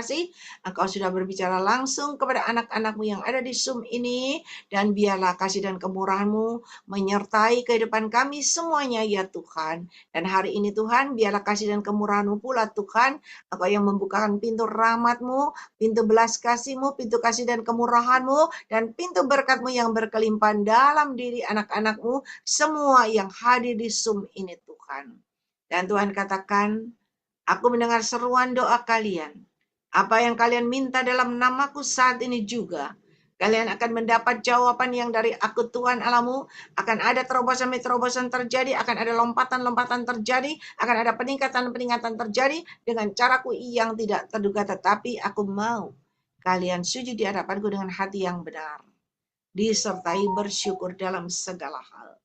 kasih. Engkau sudah berbicara langsung kepada anak-anak-Mu yang ada di Zoom ini. Dan biarlah kasih dan kemurahan-Mu menyertai kehidupan kami semuanya ya Tuhan. Dan hari ini Tuhan, biarlah kasih dan kemurahan-Mu pula Tuhan. Engkau yang membukakan pintu rahmat-Mu, pintu belas kasih-Mu, pintu kasih dan kemurahan-Mu, dan pintu berkat-Mu yang berkelimpahan dalam diri anak-anak-Mu, semua yang hadir di Zoom ini Tuhan. Dan Tuhan katakan, aku mendengar seruan doa kalian. Apa yang kalian minta dalam namaku saat ini juga, kalian akan mendapat jawaban yang dari aku Tuhan Allahmu. Akan ada terobosan-terobosan terjadi, akan ada lompatan-lompatan terjadi, akan ada peningkatan-peningkatan terjadi dengan caraku yang tidak terduga. Tetapi aku mau kalian sujud di hadapanku dengan hati yang benar, disertai bersyukur dalam segala hal.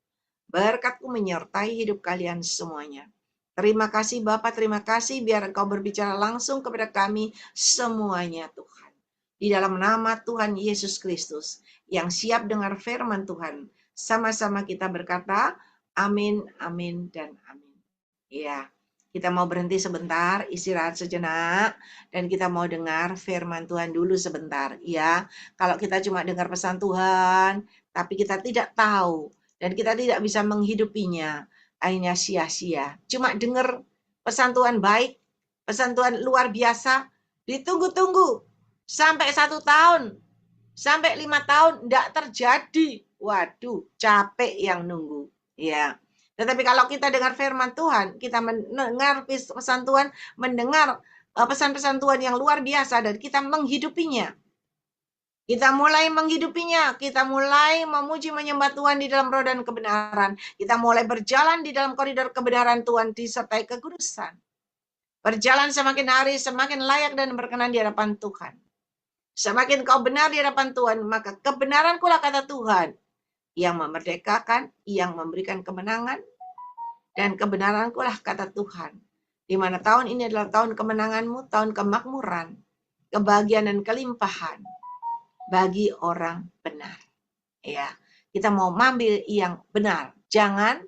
Berkat-Ku menyertai hidup kalian semuanya. Terima kasih Bapa, terima kasih biar Engkau berbicara langsung kepada kami semuanya Tuhan. Di dalam nama Tuhan Yesus Kristus yang siap dengar firman Tuhan, sama-sama kita berkata, amin, amin, dan amin. Ya, kita mau berhenti sebentar, istirahat sejenak, dan kita mau dengar firman Tuhan dulu sebentar. Ya, kalau kita cuma dengar pesan Tuhan, tapi kita tidak tahu, dan kita tidak bisa menghidupinya, akhirnya sia-sia. Cuma dengar pesan Tuhan baik, pesan Tuhan luar biasa, ditunggu-tunggu sampai 1 tahun, sampai 5 tahun, tidak terjadi. Waduh, capek yang nunggu. Ya. Tetapi kalau kita dengar firman Tuhan, kita mendengar pesan Tuhan, mendengar pesan-pesan Tuhan yang luar biasa, dan kita menghidupinya. Kita mulai menghidupinya, kita mulai memuji menyembah Tuhan di dalam roh dan kebenaran. Kita mulai berjalan di dalam koridor kebenaran Tuhan disertai kekudusan. Berjalan semakin hari semakin layak dan berkenan di hadapan Tuhan. Semakin kau benar di hadapan Tuhan, maka kebenaran kulah kata Tuhan yang memerdekakan, yang memberikan kemenangan, dan kebenaran kulah kata Tuhan. Di mana tahun ini adalah tahun kemenanganmu, tahun kemakmuran, kebahagiaan dan kelimpahan bagi orang benar. Ya, kita mau mengambil yang benar. Jangan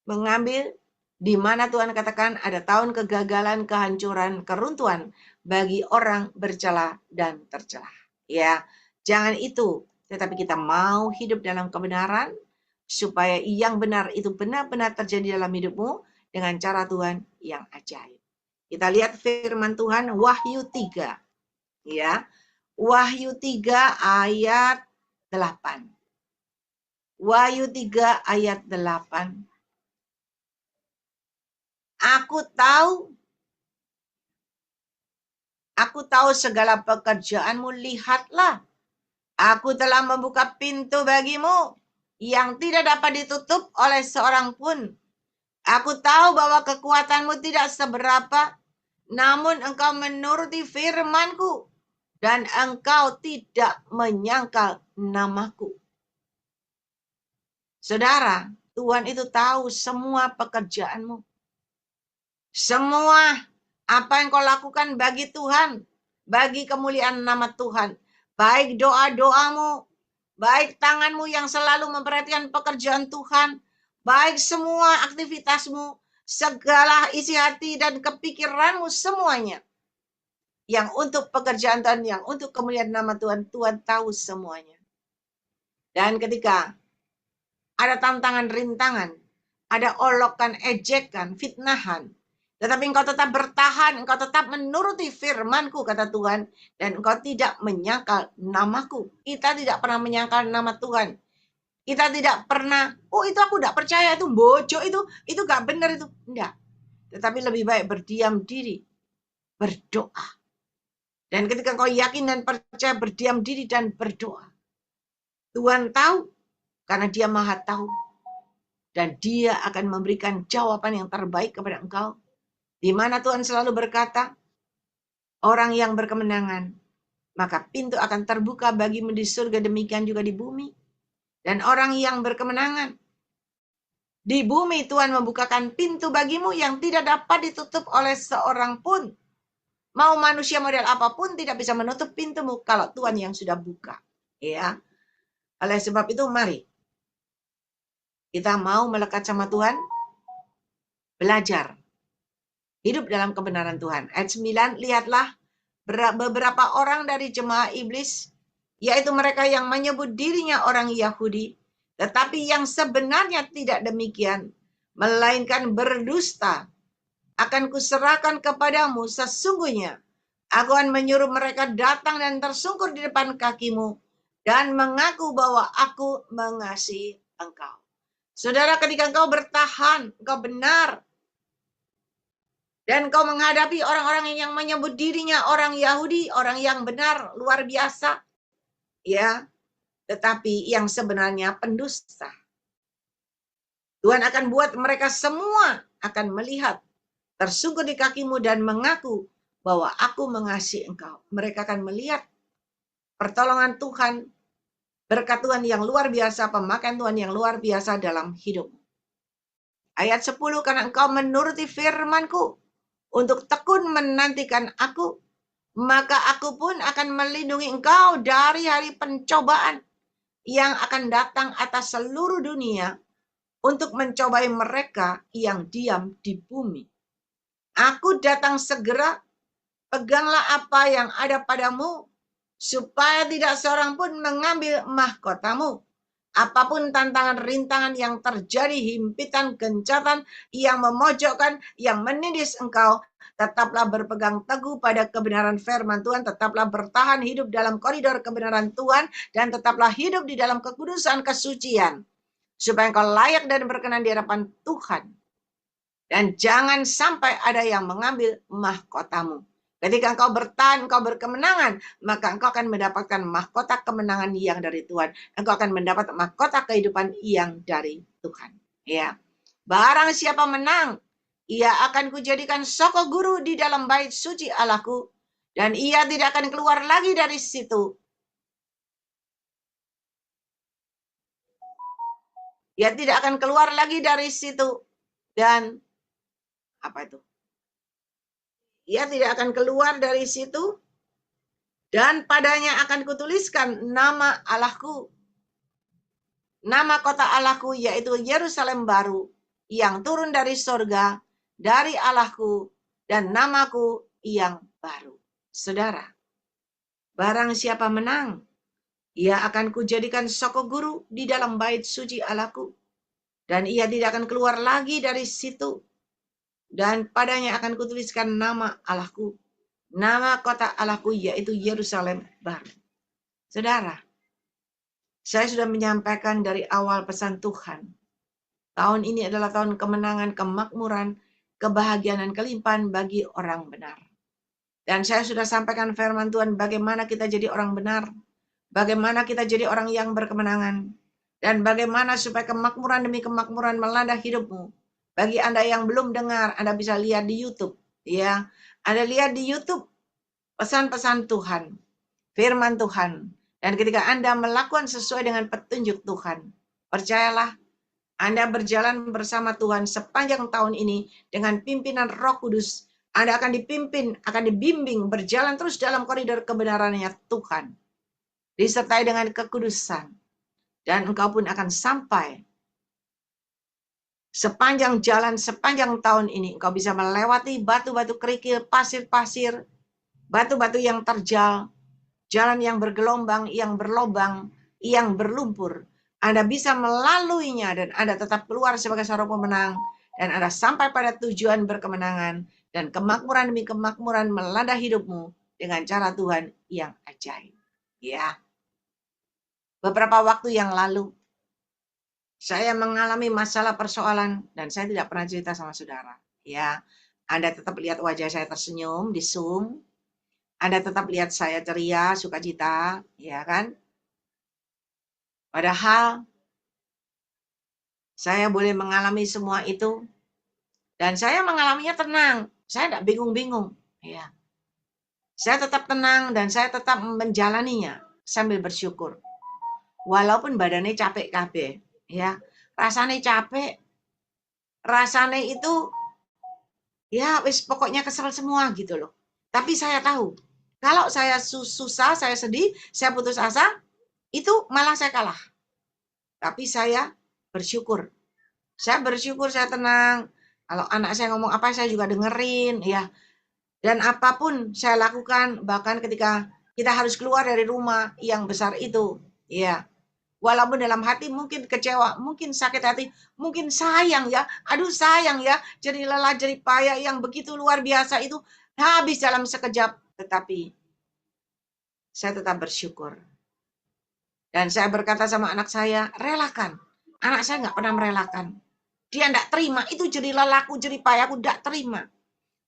mengambil di mana Tuhan katakan ada tahun kegagalan, kehancuran, keruntuhan bagi orang bercela dan tercela. Ya, jangan itu. Tetapi kita mau hidup dalam kebenaran supaya yang benar itu benar-benar terjadi dalam hidupmu dengan cara Tuhan yang ajaib. Kita lihat firman Tuhan Wahyu 3. Ya. Wahyu 3 ayat 8. Wahyu 3 ayat 8. Aku tahu segala pekerjaanmu, lihatlah. Aku telah membuka pintu bagimu yang tidak dapat ditutup oleh seorang pun. Aku tahu bahwa kekuatanmu tidak seberapa, namun engkau menuruti firman-Ku, dan engkau tidak menyangkal namaku. Saudara, Tuhan itu tahu semua pekerjaanmu. Semua apa yang kau lakukan bagi Tuhan, bagi kemuliaan nama Tuhan. Baik doa-doamu, baik tanganmu yang selalu memperhatikan pekerjaan Tuhan, baik semua aktivitasmu, segala isi hati dan kepikiranmu semuanya. Yang untuk pekerjaan Tuhan, yang untuk kemuliaan nama Tuhan, Tuhan tahu semuanya. Dan ketika ada tantangan, rintangan, ada olokan, ejekan, fitnahan, tetapi engkau tetap bertahan, engkau tetap menuruti firman-Ku, kata Tuhan, dan engkau tidak menyangkal namaku. Kita tidak pernah menyangkal nama Tuhan. Kita tidak pernah, oh itu aku tidak percaya, itu bojo, itu gak benar itu. Enggak. Tetapi lebih baik berdiam diri, berdoa. Dan ketika kau yakin dan percaya, berdiam diri dan berdoa, Tuhan tahu, karena Dia Maha tahu. Dan Dia akan memberikan jawaban yang terbaik kepada engkau. Di mana Tuhan selalu berkata, orang yang berkemenangan, maka pintu akan terbuka bagimu di surga, demikian juga di bumi. Dan orang yang berkemenangan, di bumi Tuhan membukakan pintu bagimu yang tidak dapat ditutup oleh seorang pun. Mau manusia model apapun tidak bisa menutup pintumu kalau Tuhan yang sudah buka. Ya. Oleh sebab itu mari kita mau melekat sama Tuhan, belajar hidup dalam kebenaran Tuhan. Ayat 9, lihatlah beberapa orang dari jemaah iblis, yaitu mereka yang menyebut dirinya orang Yahudi, tetapi yang sebenarnya tidak demikian, melainkan berdusta. Akan kuserahkan kepadamu, sesungguhnya aku akan menyuruh mereka datang dan tersungkur di depan kakimu dan mengaku bahwa aku mengasihi engkau. Saudara, ketika engkau bertahan, engkau benar, dan engkau menghadapi orang-orang yang menyebut dirinya orang Yahudi, orang yang benar, luar biasa, ya, tetapi yang sebenarnya pendusta. Tuhan akan buat mereka semua akan melihat, tersungkur di kakimu dan mengaku bahwa aku mengasihi engkau. Mereka akan melihat pertolongan Tuhan, berkat Tuhan yang luar biasa, pemakaian Tuhan yang luar biasa dalam hidupmu. Ayat 10, karena engkau menuruti firman-Ku untuk tekun menantikan aku, maka aku pun akan melindungi engkau dari hari pencobaan yang akan datang atas seluruh dunia untuk mencobai mereka yang diam di bumi. Aku datang segera, peganglah apa yang ada padamu, supaya tidak seorang pun mengambil mahkotamu. Apapun tantangan rintangan yang terjadi, himpitan, gencatan yang memojokkan, yang menindis engkau, tetaplah berpegang teguh pada kebenaran firman Tuhan, tetaplah bertahan hidup dalam koridor kebenaran Tuhan, dan tetaplah hidup di dalam kekudusan kesucian, supaya engkau layak dan berkenan di hadapan Tuhan. Dan jangan sampai ada yang mengambil mahkotamu. Ketika engkau bertahan, engkau berkemenangan, maka engkau akan mendapatkan mahkota kemenangan yang dari Tuhan. Engkau akan mendapat mahkota kehidupan yang dari Tuhan. Ya. Barang siapa menang, ia akan kujadikan soko guru di dalam bait suci Allahku, dan ia tidak akan keluar lagi dari situ. Ia tidak akan keluar lagi dari situ. Dan apa itu? Ia tidak akan keluar dari situ, dan padanya akan kutuliskan nama Allahku, nama kota Allahku, yaitu Yerusalem baru, yang turun dari sorga, dari Allahku, dan namaku yang baru. Saudara, barang siapa menang, ia akan kujadikan soko guru di dalam bait suci Allahku, dan ia tidak akan keluar lagi dari situ, dan padanya akan kutuliskan nama Allahku, nama kota Allahku, yaitu Yerusalem baru. Saudara, saya sudah menyampaikan dari awal pesan Tuhan. Tahun ini adalah tahun kemenangan, kemakmuran, kebahagiaan, dan kelimpahan bagi orang benar. Dan saya sudah sampaikan firman Tuhan bagaimana kita jadi orang benar, bagaimana kita jadi orang yang berkemenangan, dan bagaimana supaya kemakmuran demi kemakmuran melanda hidupmu. Bagi Anda yang belum dengar, Anda bisa lihat di YouTube. Ya, Anda lihat di YouTube pesan-pesan Tuhan, firman Tuhan. Dan ketika Anda melakukan sesuai dengan petunjuk Tuhan, percayalah, Anda berjalan bersama Tuhan sepanjang tahun ini dengan pimpinan Roh Kudus. Anda akan dipimpin, akan dibimbing, berjalan terus dalam koridor kebenarannya Tuhan, disertai dengan kekudusan. Dan engkau pun akan sampai sepanjang jalan, sepanjang tahun ini, engkau bisa melewati batu-batu kerikil, pasir-pasir, batu-batu yang terjal, jalan yang bergelombang, yang berlobang, yang berlumpur. Anda bisa melaluinya dan Anda tetap keluar sebagai seorang pemenang. Dan Anda sampai pada tujuan berkemenangan. Dan kemakmuran demi kemakmuran melanda hidupmu dengan cara Tuhan yang ajaib. Ya. Beberapa waktu yang lalu, saya mengalami masalah persoalan dan saya tidak pernah cerita sama saudara. Ya. Anda tetap lihat wajah saya tersenyum di Zoom. Anda tetap lihat saya ceria, sukacita, ya kan? Padahal saya boleh mengalami semua itu dan saya mengalaminya tenang. Saya tidak bingung-bingung, ya. Saya tetap tenang dan saya tetap menjalaninya sambil bersyukur. Walaupun badannya capek kabeh, ya. Rasanya capek, rasanya itu ya wis pokoknya kesel semua gitu loh. Tapi saya tahu, kalau saya susah, saya sedih, saya putus asa, itu malah saya kalah. Tapi saya bersyukur. Saya bersyukur, saya tenang. Kalau anak saya ngomong apa, saya juga dengerin. Ya, Dan apapun saya lakukan, bahkan ketika kita harus keluar dari rumah yang besar itu, ya, walaupun dalam hati mungkin kecewa, mungkin sakit hati, mungkin sayang ya, aduh sayang ya, jerih lelah, jerih payah yang begitu luar biasa itu habis dalam sekejap. Tetapi saya tetap bersyukur. Dan saya berkata sama anak saya, relakan. Anak saya nggak pernah merelakan. Dia nggak terima, itu jerih lelahku, jerih payahku, nggak terima.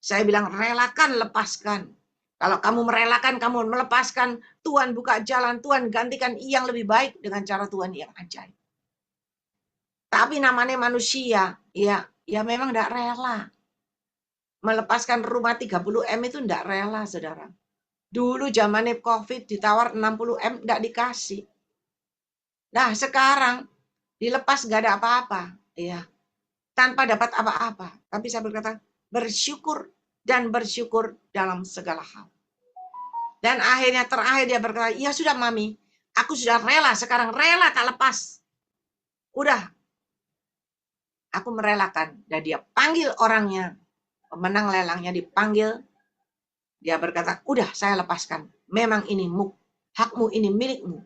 Saya bilang, relakan, lepaskan. Kalau kamu merelakan, kamu melepaskan, Tuhan buka jalan, Tuhan gantikan yang lebih baik dengan cara Tuhan yang ajaib. Tapi namanya manusia, ya memang tidak rela. Melepaskan rumah 30M itu tidak rela, saudara. Dulu zamannya COVID ditawar 60M, tidak dikasih. Nah, sekarang dilepas nggak ada apa-apa, ya, tanpa dapat apa-apa. Tapi saya berkata, bersyukur dan bersyukur dalam segala hal. Dan akhirnya terakhir dia berkata, ya sudah mami, aku sudah rela, sekarang rela tak lepas. Udah, aku merelakan. Dan dia panggil orangnya, pemenang lelangnya dipanggil. Dia berkata, udah saya lepaskan. Memang ini hakmu, ini milikmu.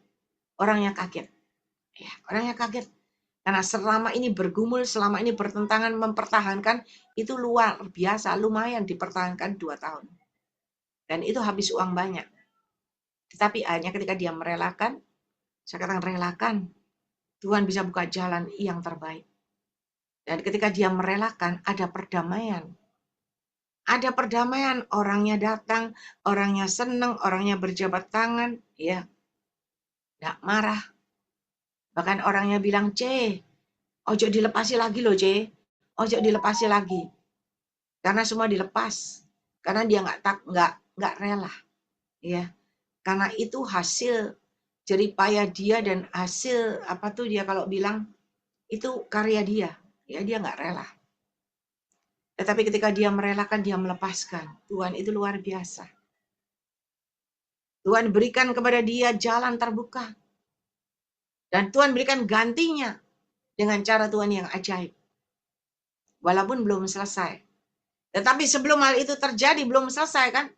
Orangnya kaget. Ya, orangnya kaget. Karena selama ini bergumul, selama ini bertentangan, mempertahankan, itu luar biasa, lumayan dipertahankan 2 tahun. Dan itu habis uang banyak. Tetapi akhirnya ketika dia merelakan, saya katakan relakan, Tuhan bisa buka jalan yang terbaik. Dan ketika dia merelakan, ada perdamaian. Ada perdamaian, orangnya datang, orangnya senang, orangnya berjabat tangan, ya, tidak marah. Bahkan orangnya bilang, ojo dilepasi lagi loh, ojo dilepasi lagi. Karena semua dilepas. Karena dia nggak rela, ya. Karena itu hasil jerih payah dia dan hasil apa tuh dia kalau bilang itu karya dia. Ya dia nggak rela. Tetapi ketika dia merelakan, dia melepaskan. Tuhan itu luar biasa. Tuhan berikan kepada dia jalan terbuka. Dan Tuhan berikan gantinya dengan cara Tuhan yang ajaib. Walaupun belum selesai. Tetapi sebelum hal itu terjadi, belum selesai kan.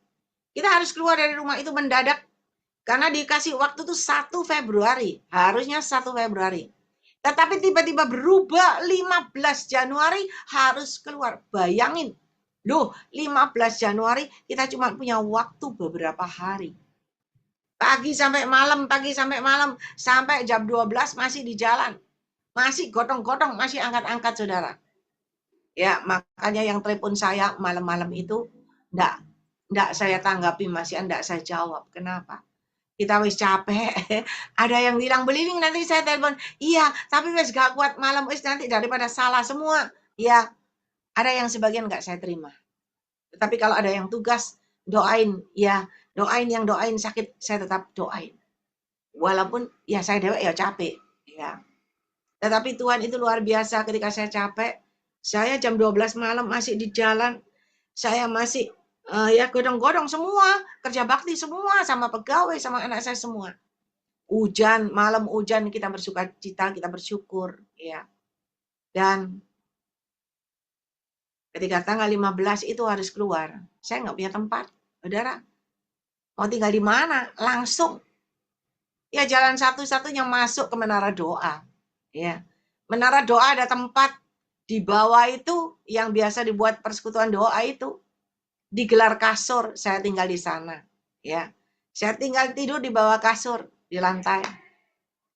Kita harus keluar dari rumah itu mendadak. Karena dikasih waktu tuh 1 Februari. Harusnya 1 Februari. Tetapi tiba-tiba berubah 15 Januari harus keluar. Bayangin. Loh, 15 Januari kita cuma punya waktu beberapa hari. Pagi sampai malam, sampai jam 12 masih di jalan. Masih gotong-gotong, masih angkat-angkat, saudara. Ya, makanya yang telepon saya malam-malam itu enggak saya tanggapi, masih enggak saya jawab. Kenapa? Kita wis capek. Ada yang bilang, beliling nanti saya telepon. Iya, tapi wis gak kuat malam, wis nanti daripada salah semua. Ya, ada yang sebagian enggak saya terima. Tetapi kalau ada yang tugas, doain. Ya, doain yang doain sakit, saya tetap doain. Walaupun ya saya dewek ya capek. Ya. Tetapi Tuhan itu luar biasa ketika saya capek. Saya jam 12 malam masih di jalan. Saya masih ya godong-godong semua. Kerja bakti semua sama pegawai, sama anak saya semua. Hujan, malam hujan kita bersuka cita, kita bersyukur. Ya. Dan ketika tanggal 15 itu harus keluar. Saya nggak punya tempat. Saudara, mau tinggal di mana? Langsung. Ya jalan satu-satunya masuk ke Menara Doa. Ya. Menara Doa ada tempat di bawah itu yang biasa dibuat persekutuan doa itu. Digelar kasur, saya tinggal di sana. Ya. Saya tinggal tidur di bawah kasur, di lantai.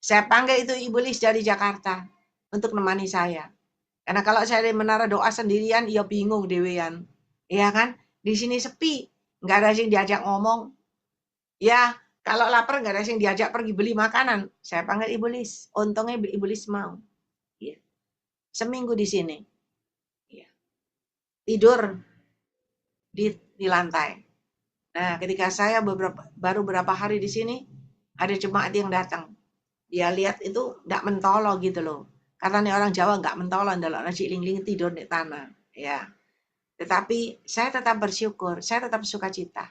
Saya panggil itu Ibu Lis dari Jakarta untuk menemani saya. Karena kalau saya di Menara Doa sendirian, ya bingung dewean. Ya kan? Di sini sepi, nggak ada yang diajak ngomong. Ya, kalau lapar nggak ada yang diajak pergi beli makanan. Saya panggil Ibu Lis. Untungnya Ibu Lis mau. Ya. Seminggu di sini. Ya. Tidur di lantai. Nah, ketika saya baru beberapa hari di sini, ada jemaat yang datang. Dia lihat itu nggak mentolo gitu loh. Katanya orang Jawa nggak mentolo, dalam nasi ling-ling tidur di tanah. Ya. Tetapi saya tetap bersyukur, saya tetap sukacita.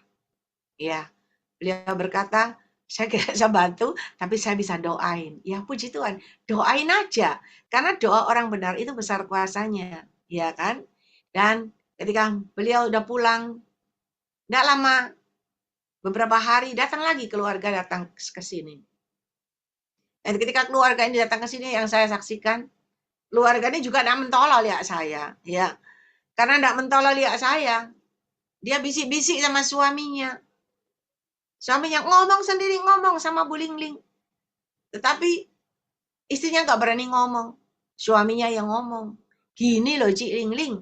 Ya. Beliau berkata, saya tidak bisa bantu, tapi saya bisa doain. Ya puji Tuhan, doain aja. Karena doa orang benar itu besar kuasanya. Ya kan? Dan ketika beliau udah pulang, Nggak lama, beberapa hari datang lagi keluarga datang ke sini. Dan ketika keluarga ini datang ke sini yang saya saksikan, keluarga ini juga tidak mentolol ya saya, ya. Karena tidak mentolol ya saya, dia bisik-bisik sama suaminya. Suaminya ngomong sendiri, ngomong sama Bu Lingling. Tetapi istrinya nggak berani ngomong. Suaminya yang ngomong. Gini loh Cik Lingling,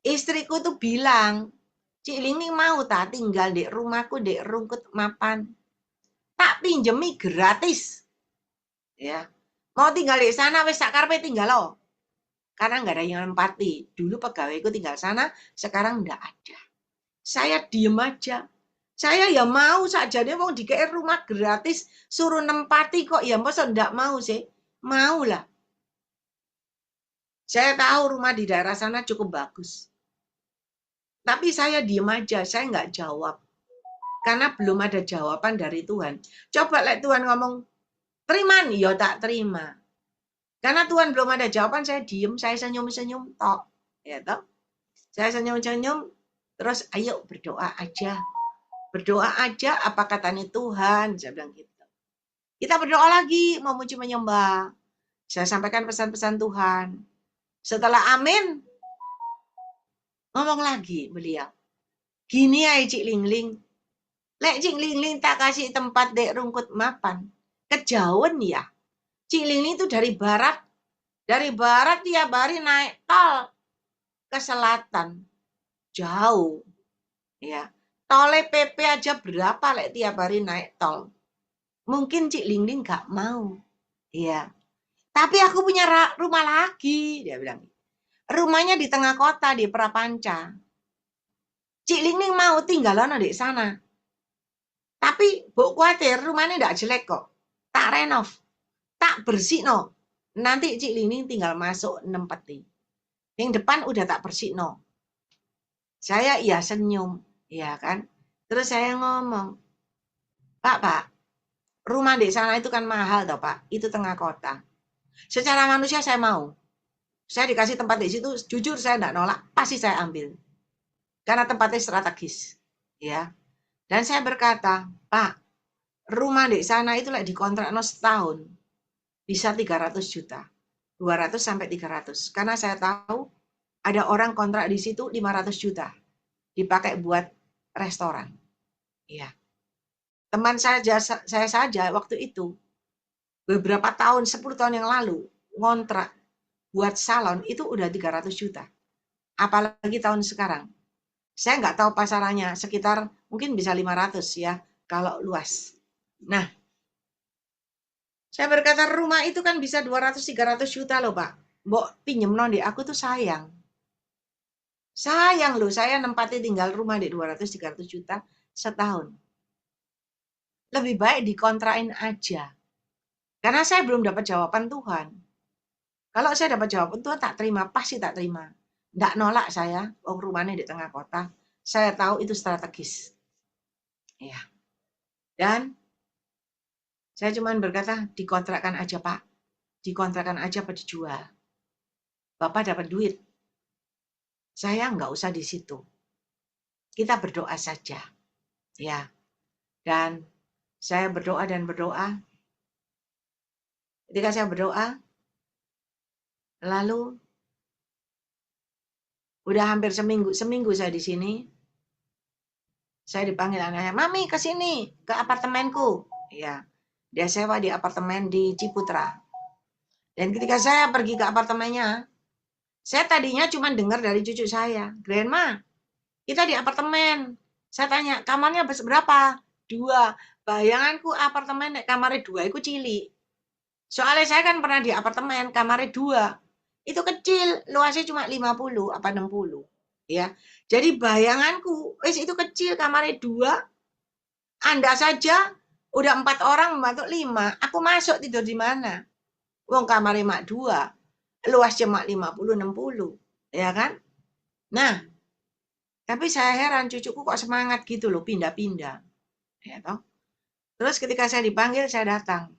istriku tuh bilang, Cik Lingling mau tak tinggal di rumahku di Rungkut Mapan. Tak pinjemi gratis. Ya. Mau tinggal di sana wes sakarpe tinggal loh. Karena nggak ada yang nempati. Dulu pegawaiku tinggal sana, sekarang nggak ada. Saya diem aja. Saya ya mau saja dia mau dikei rumah gratis, suruh nempati kok ya masa nggak mau sih? Mau lah. Saya tahu rumah di daerah sana cukup bagus. Tapi saya diem aja, saya nggak jawab. Karena belum ada jawaban dari Tuhan. Coba lihat Tuhan ngomong, terima nih, ya tak terima. Karena Tuhan belum ada jawaban, saya diem, saya senyum-senyum, tok. Ya toh? Saya senyum-senyum, terus ayo berdoa aja. Berdoa aja apa katanya Tuhan, saya bilang gitu. Kita berdoa lagi, memuji menyembah. Saya sampaikan pesan-pesan Tuhan. Setelah amin, ngomong lagi beliau. Gini ya Cik Lingling. Lek Cik Lingling tak kasih tempat dek Rungkut Mapan. Kejauhan ya. Cik Lingling itu dari barat. Dari barat tiap hari naik tol ke selatan. Jauh. Ya. Tolnya PP aja berapa lek tiap hari naik tol. Mungkin Cik Lingling gak mau. Iya. Tapi aku punya rumah lagi, dia bilang. Rumahnya di tengah kota, di Prapanca. Cik Lingling mau tinggal di sana. Tapi Bok khawatir rumahnya tidak jelek kok. Tak renov. Tak bersih no. Nanti Cik Lingling tinggal masuk nempeti. Yang depan udah tak bersih no. Saya iya senyum. Ya kan. Terus saya ngomong. Pak, rumah di sana itu kan mahal toh Pak. Itu tengah kota. Secara manusia saya mau. Saya dikasih tempat di situ, jujur saya tidak nolak, pasti saya ambil. Karena tempatnya strategis. Ya. Dan saya berkata, Pak, rumah di sana itu lagi dikontrak setahun. Bisa 300 juta. 200 sampai 300. Karena saya tahu ada orang kontrak di situ 500 juta. Dipakai buat restoran. Ya. Teman saya saja waktu itu, beberapa tahun, 10 tahun yang lalu, ngontrak buat salon itu udah 300 juta. Apalagi tahun sekarang. Saya nggak tahu pasarannya, sekitar mungkin bisa 500 ya, kalau luas. Nah, saya berkata rumah itu kan bisa 200-300 juta loh Pak. Mbok pinjem non di aku tuh sayang. Sayang loh, saya nempati tinggal rumah di 200-300 juta setahun. Lebih baik dikontrain aja. Karena saya belum dapat jawaban Tuhan. Kalau saya dapat jawaban Tuhan tak terima, pasti tak terima. Nggak nolak saya, rumahnya di tengah kota. Saya tahu itu strategis. Ya. Dan saya cuma berkata, dikontrakkan aja Pak. Dikontrakkan aja apa dijual. Bapak dapat duit. Saya nggak usah di situ. Kita berdoa saja. Ya. Dan saya berdoa dan berdoa. Ketika saya berdoa, lalu udah hampir seminggu saya di sini. Saya dipanggil anaknya, Mami ke sini, ke apartemenku. Ya. Dia sewa di apartemen di Ciputra. Dan ketika saya pergi ke apartemennya, saya tadinya cuma dengar dari cucu saya, Grandma, kita di apartemen. Saya tanya, kamarnya berapa? 2. Bayanganku apartemen kamarnya 2 itu cilik. Soalnya saya kan pernah di apartemen kamarnya 2. Itu kecil, luasnya cuma 50 apa 60. Ya. Jadi bayanganku, itu kecil kamarnya 2. Anda saja udah 4 orang membantu 5. Aku masuk tidur di mana? Wong kamarnya mak 2. Luas cuma 50-60. Ya kan? Nah, tapi saya heran cucuku kok semangat gitu loh, pindah-pindah. Ya toh? Terus ketika saya dipanggil, saya datang.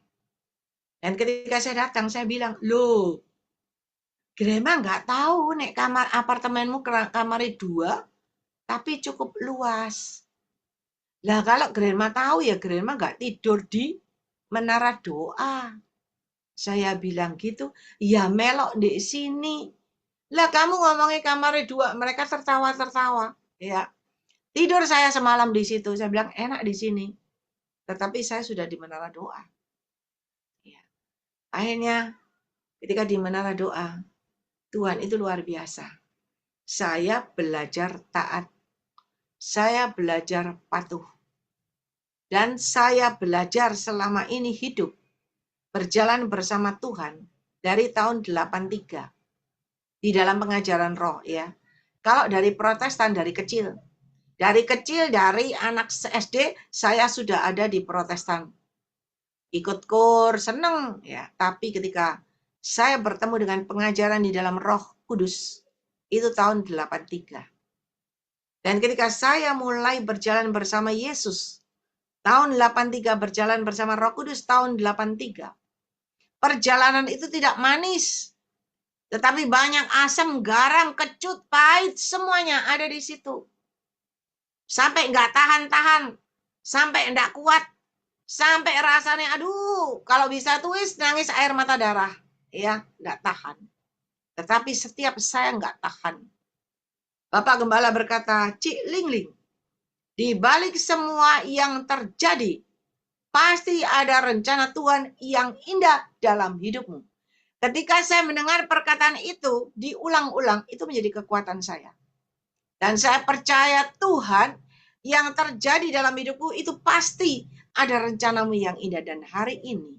Dan ketika saya datang, saya bilang, loh, Grandma nggak tahu nek kamar apartemenmu kamarnya 2, tapi cukup luas. Lah kalau Grandma tahu ya Grandma nggak tidur di menara doa. Saya bilang gitu, ya melok di sini. Lah kamu ngomongin kamarnya 2, mereka tertawa-tertawa. Ya, tidur saya semalam di situ. Saya bilang enak di sini. Tetapi saya sudah di menara doa. Ya. Akhirnya ketika di menara doa, Tuhan itu luar biasa. Saya belajar taat. Saya belajar patuh. Dan saya belajar selama ini hidup berjalan bersama Tuhan dari tahun 83 di dalam pengajaran roh ya. Kalau dari Protestan dari kecil. Dari anak SD saya sudah ada di Protestan. Ikut kur, seneng ya. Tapi ketika saya bertemu dengan pengajaran di dalam Roh Kudus itu tahun 83. Dan ketika saya mulai berjalan bersama Yesus tahun 83 berjalan bersama Roh Kudus tahun 83. Perjalanan itu tidak manis. Tetapi banyak asam, garam, kecut, pahit, semuanya ada di situ. Sampai nggak tahan-tahan. Sampai nggak kuat. Sampai rasanya, aduh, kalau bisa tulis nangis air mata darah. Ya, nggak tahan. Tetapi setiap saya nggak tahan. Bapak Gembala berkata, Cik Lingling, di balik semua yang terjadi, pasti ada rencana Tuhan yang indah dalam hidupmu. Ketika saya mendengar perkataan itu diulang-ulang, itu menjadi kekuatan saya. Dan saya percaya Tuhan yang terjadi dalam hidupku itu pasti ada rencanamu yang indah. Dan hari ini,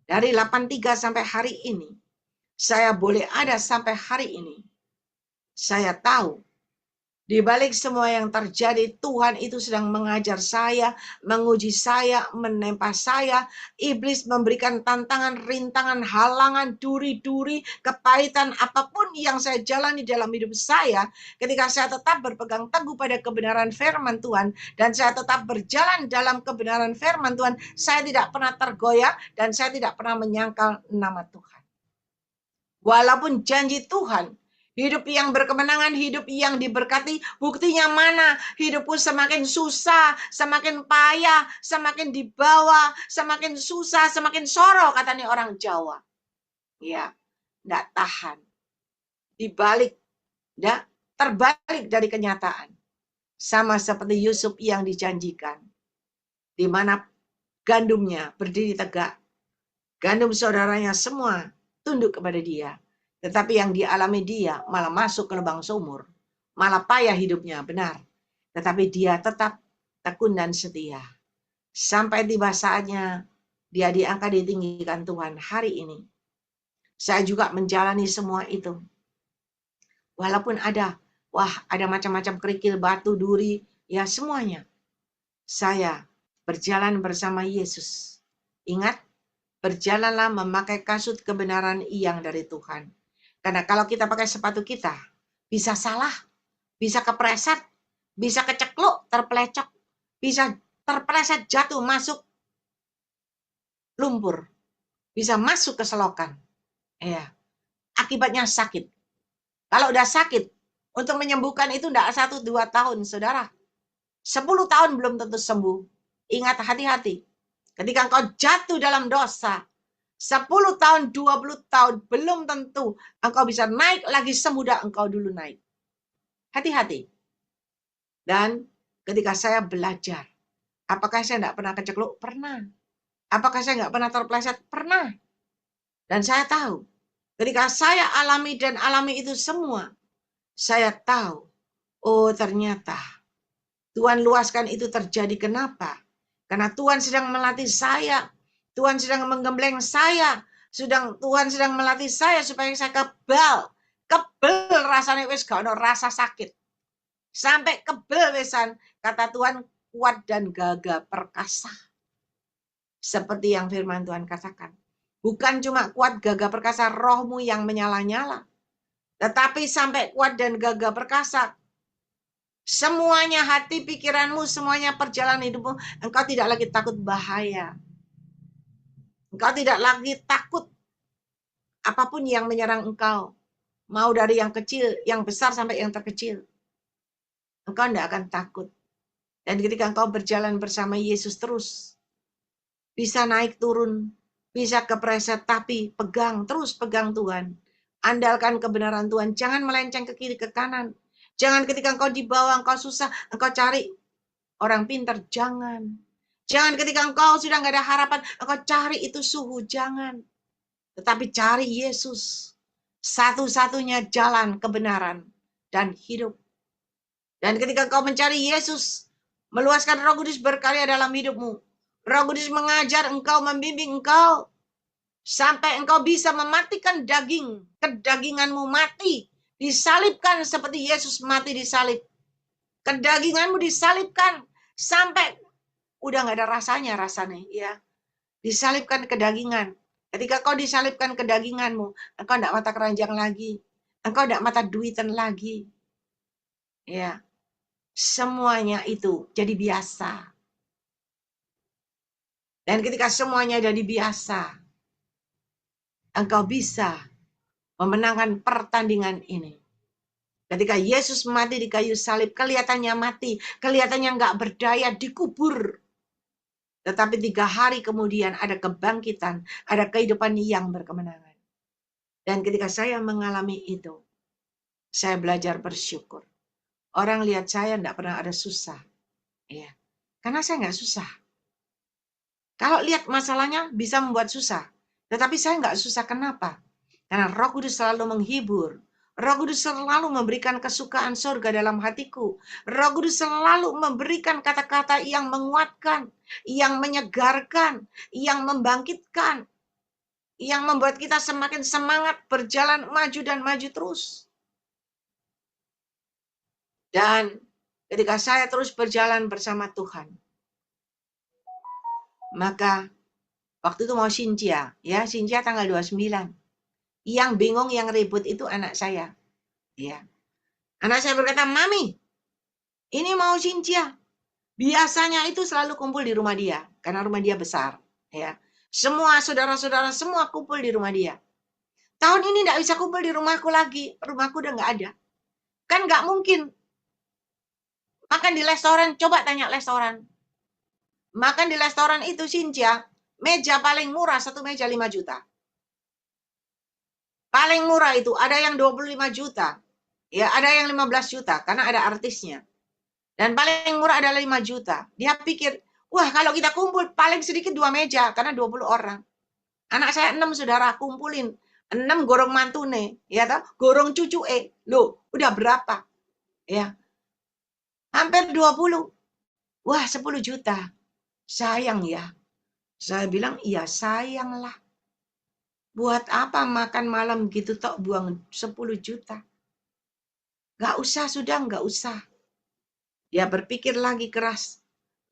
dari 83 sampai hari ini, saya boleh ada sampai hari ini. Saya tahu di balik semua yang terjadi, Tuhan itu sedang mengajar saya, menguji saya, menempa saya. Iblis memberikan tantangan, rintangan, halangan, duri-duri, kepahitan, apapun yang saya jalani dalam hidup saya. Ketika saya tetap berpegang teguh pada kebenaran firman Tuhan, dan saya tetap berjalan dalam kebenaran firman Tuhan, saya tidak pernah tergoyah, dan saya tidak pernah menyangkal nama Tuhan. Walaupun janji Tuhan, hidup yang berkemenangan, hidup yang diberkati, buktinya mana? Hidupku semakin susah, semakin payah, semakin di bawah, semakin susah, semakin soro, katanya orang Jawa. Ya, enggak tahan. Dibalik, enggak terbalik dari kenyataan. Sama seperti Yusuf yang dijanjikan. Di mana gandumnya berdiri tegak. Gandum saudaranya semua tunduk kepada dia. Tetapi yang dialami dia malah masuk ke lubang sumur. Malah payah hidupnya, benar. Tetapi dia tetap tekun dan setia. Sampai tiba saatnya dia diangkat ditinggikan Tuhan hari ini. Saya juga menjalani semua itu. Walaupun ada macam-macam kerikil, batu, duri, ya semuanya. Saya berjalan bersama Yesus. Ingat, berjalanlah memakai kasut kebenaran yang dari Tuhan. Karena kalau kita pakai sepatu kita, bisa salah, bisa kepreset, bisa kecekluk, terpelecok, bisa terpeleset jatuh masuk lumpur, bisa masuk ke selokan. Ya, akibatnya sakit. Kalau udah sakit, untuk menyembuhkan itu tidak 1-2 tahun, saudara. 10 tahun belum tentu sembuh. Ingat, hati-hati. Ketika engkau jatuh dalam dosa, 10 tahun, 20 tahun, belum tentu engkau bisa naik lagi semudah engkau dulu naik. Hati-hati. Dan ketika saya belajar, apakah saya tidak pernah kecekluk? Pernah. Apakah saya nggak pernah terpeleset? Pernah. Dan saya tahu, ketika saya alami itu semua, saya tahu, oh ternyata Tuhan luaskan itu terjadi. Kenapa? Karena Tuhan sedang melatih saya. Tuhan sedang menggembleng saya. Tuhan sedang melatih saya supaya saya kebal. Kebel rasanya wis gak ono rasa sakit. Sampai kebel wesan. Kata Tuhan, kuat dan gagah perkasa. Seperti yang firman Tuhan katakan. Bukan cuma kuat gagah perkasa rohmu yang menyala-nyala. Tetapi sampai kuat dan gagah perkasa. Semuanya hati pikiranmu, semuanya perjalanan hidupmu, engkau tidak lagi takut bahaya. Engkau tidak lagi takut apapun yang menyerang engkau. Mau dari yang kecil, yang besar sampai yang terkecil. engkau tidak akan takut. Dan ketika engkau berjalan bersama Yesus terus, bisa naik turun, bisa kepleset, tapi terus pegang Tuhan. Andalkan kebenaran Tuhan, jangan melenceng ke kiri ke kanan. Jangan ketika engkau di bawah, engkau susah, engkau cari orang pintar, jangan. Jangan ketika engkau sudah nggak ada harapan, engkau cari itu suhu, jangan. Tetapi cari Yesus, satu-satunya jalan kebenaran dan hidup. Dan ketika engkau mencari Yesus, meluaskan Roh Kudus berkarya dalam hidupmu. Roh Kudus mengajar engkau, membimbing engkau, sampai engkau bisa mematikan kedaginganmu mati, disalibkan seperti Yesus mati disalib. Kedaginganmu disalibkan sampai udah nggak ada rasanya ya. Disalibkan kedagingan. Ketika kau disalibkan kedaginganmu, engkau tidak mata keranjang lagi, engkau tidak mata duitan lagi. Ya, semuanya itu jadi biasa. Dan ketika semuanya jadi biasa, engkau bisa memenangkan pertandingan ini. Ketika Yesus mati di kayu salib, kelihatannya mati, kelihatannya nggak berdaya, dikubur. Tetapi 3 hari kemudian ada kebangkitan, ada kehidupan yang berkemenangan. Dan ketika saya mengalami itu, saya belajar bersyukur. Orang lihat saya tidak pernah ada susah. Ya. Karena saya nggak susah. Kalau lihat masalahnya bisa membuat susah. Tetapi saya nggak susah, kenapa? Karena Roh Kudus selalu menghibur. Roh Kudus selalu memberikan kesukaan surga dalam hatiku. Roh Kudus selalu memberikan kata-kata yang menguatkan, yang menyegarkan, yang membangkitkan, yang membuat kita semakin semangat berjalan maju dan maju terus. Dan ketika saya terus berjalan bersama Tuhan, maka waktu itu mau Cynthia, ya Cynthia tanggal 29. Yang bingung, yang ribut itu anak saya. Ya. Anak saya berkata, "Mami, ini mau Cynthia." Biasanya itu selalu kumpul di rumah dia, karena rumah dia besar. Ya. Semua saudara-saudara semua kumpul di rumah dia. Tahun ini tidak bisa kumpul di rumahku lagi. Rumahku udah nggak ada. Kan nggak mungkin. Makan di restoran, coba tanya restoran. Makan di restoran itu Cynthia, meja paling murah, satu meja 5 juta. Paling murah itu ada yang 25 juta. Ya, ada yang 15 juta karena ada artisnya. Dan paling murah adalah 5 juta. Dia pikir, wah kalau kita kumpul paling sedikit 2 meja karena 20 orang. Anak saya 6 saudara, kumpulin 6 gorong mantune, ya toh, gorong cucu Loh, udah berapa? Ya. Hampir 20. Wah, 10 juta. Sayang ya. Saya bilang, iya sayanglah. Buat apa makan malam gitu tok buang 10 juta. Gak usah, sudah gak usah. Dia berpikir lagi keras.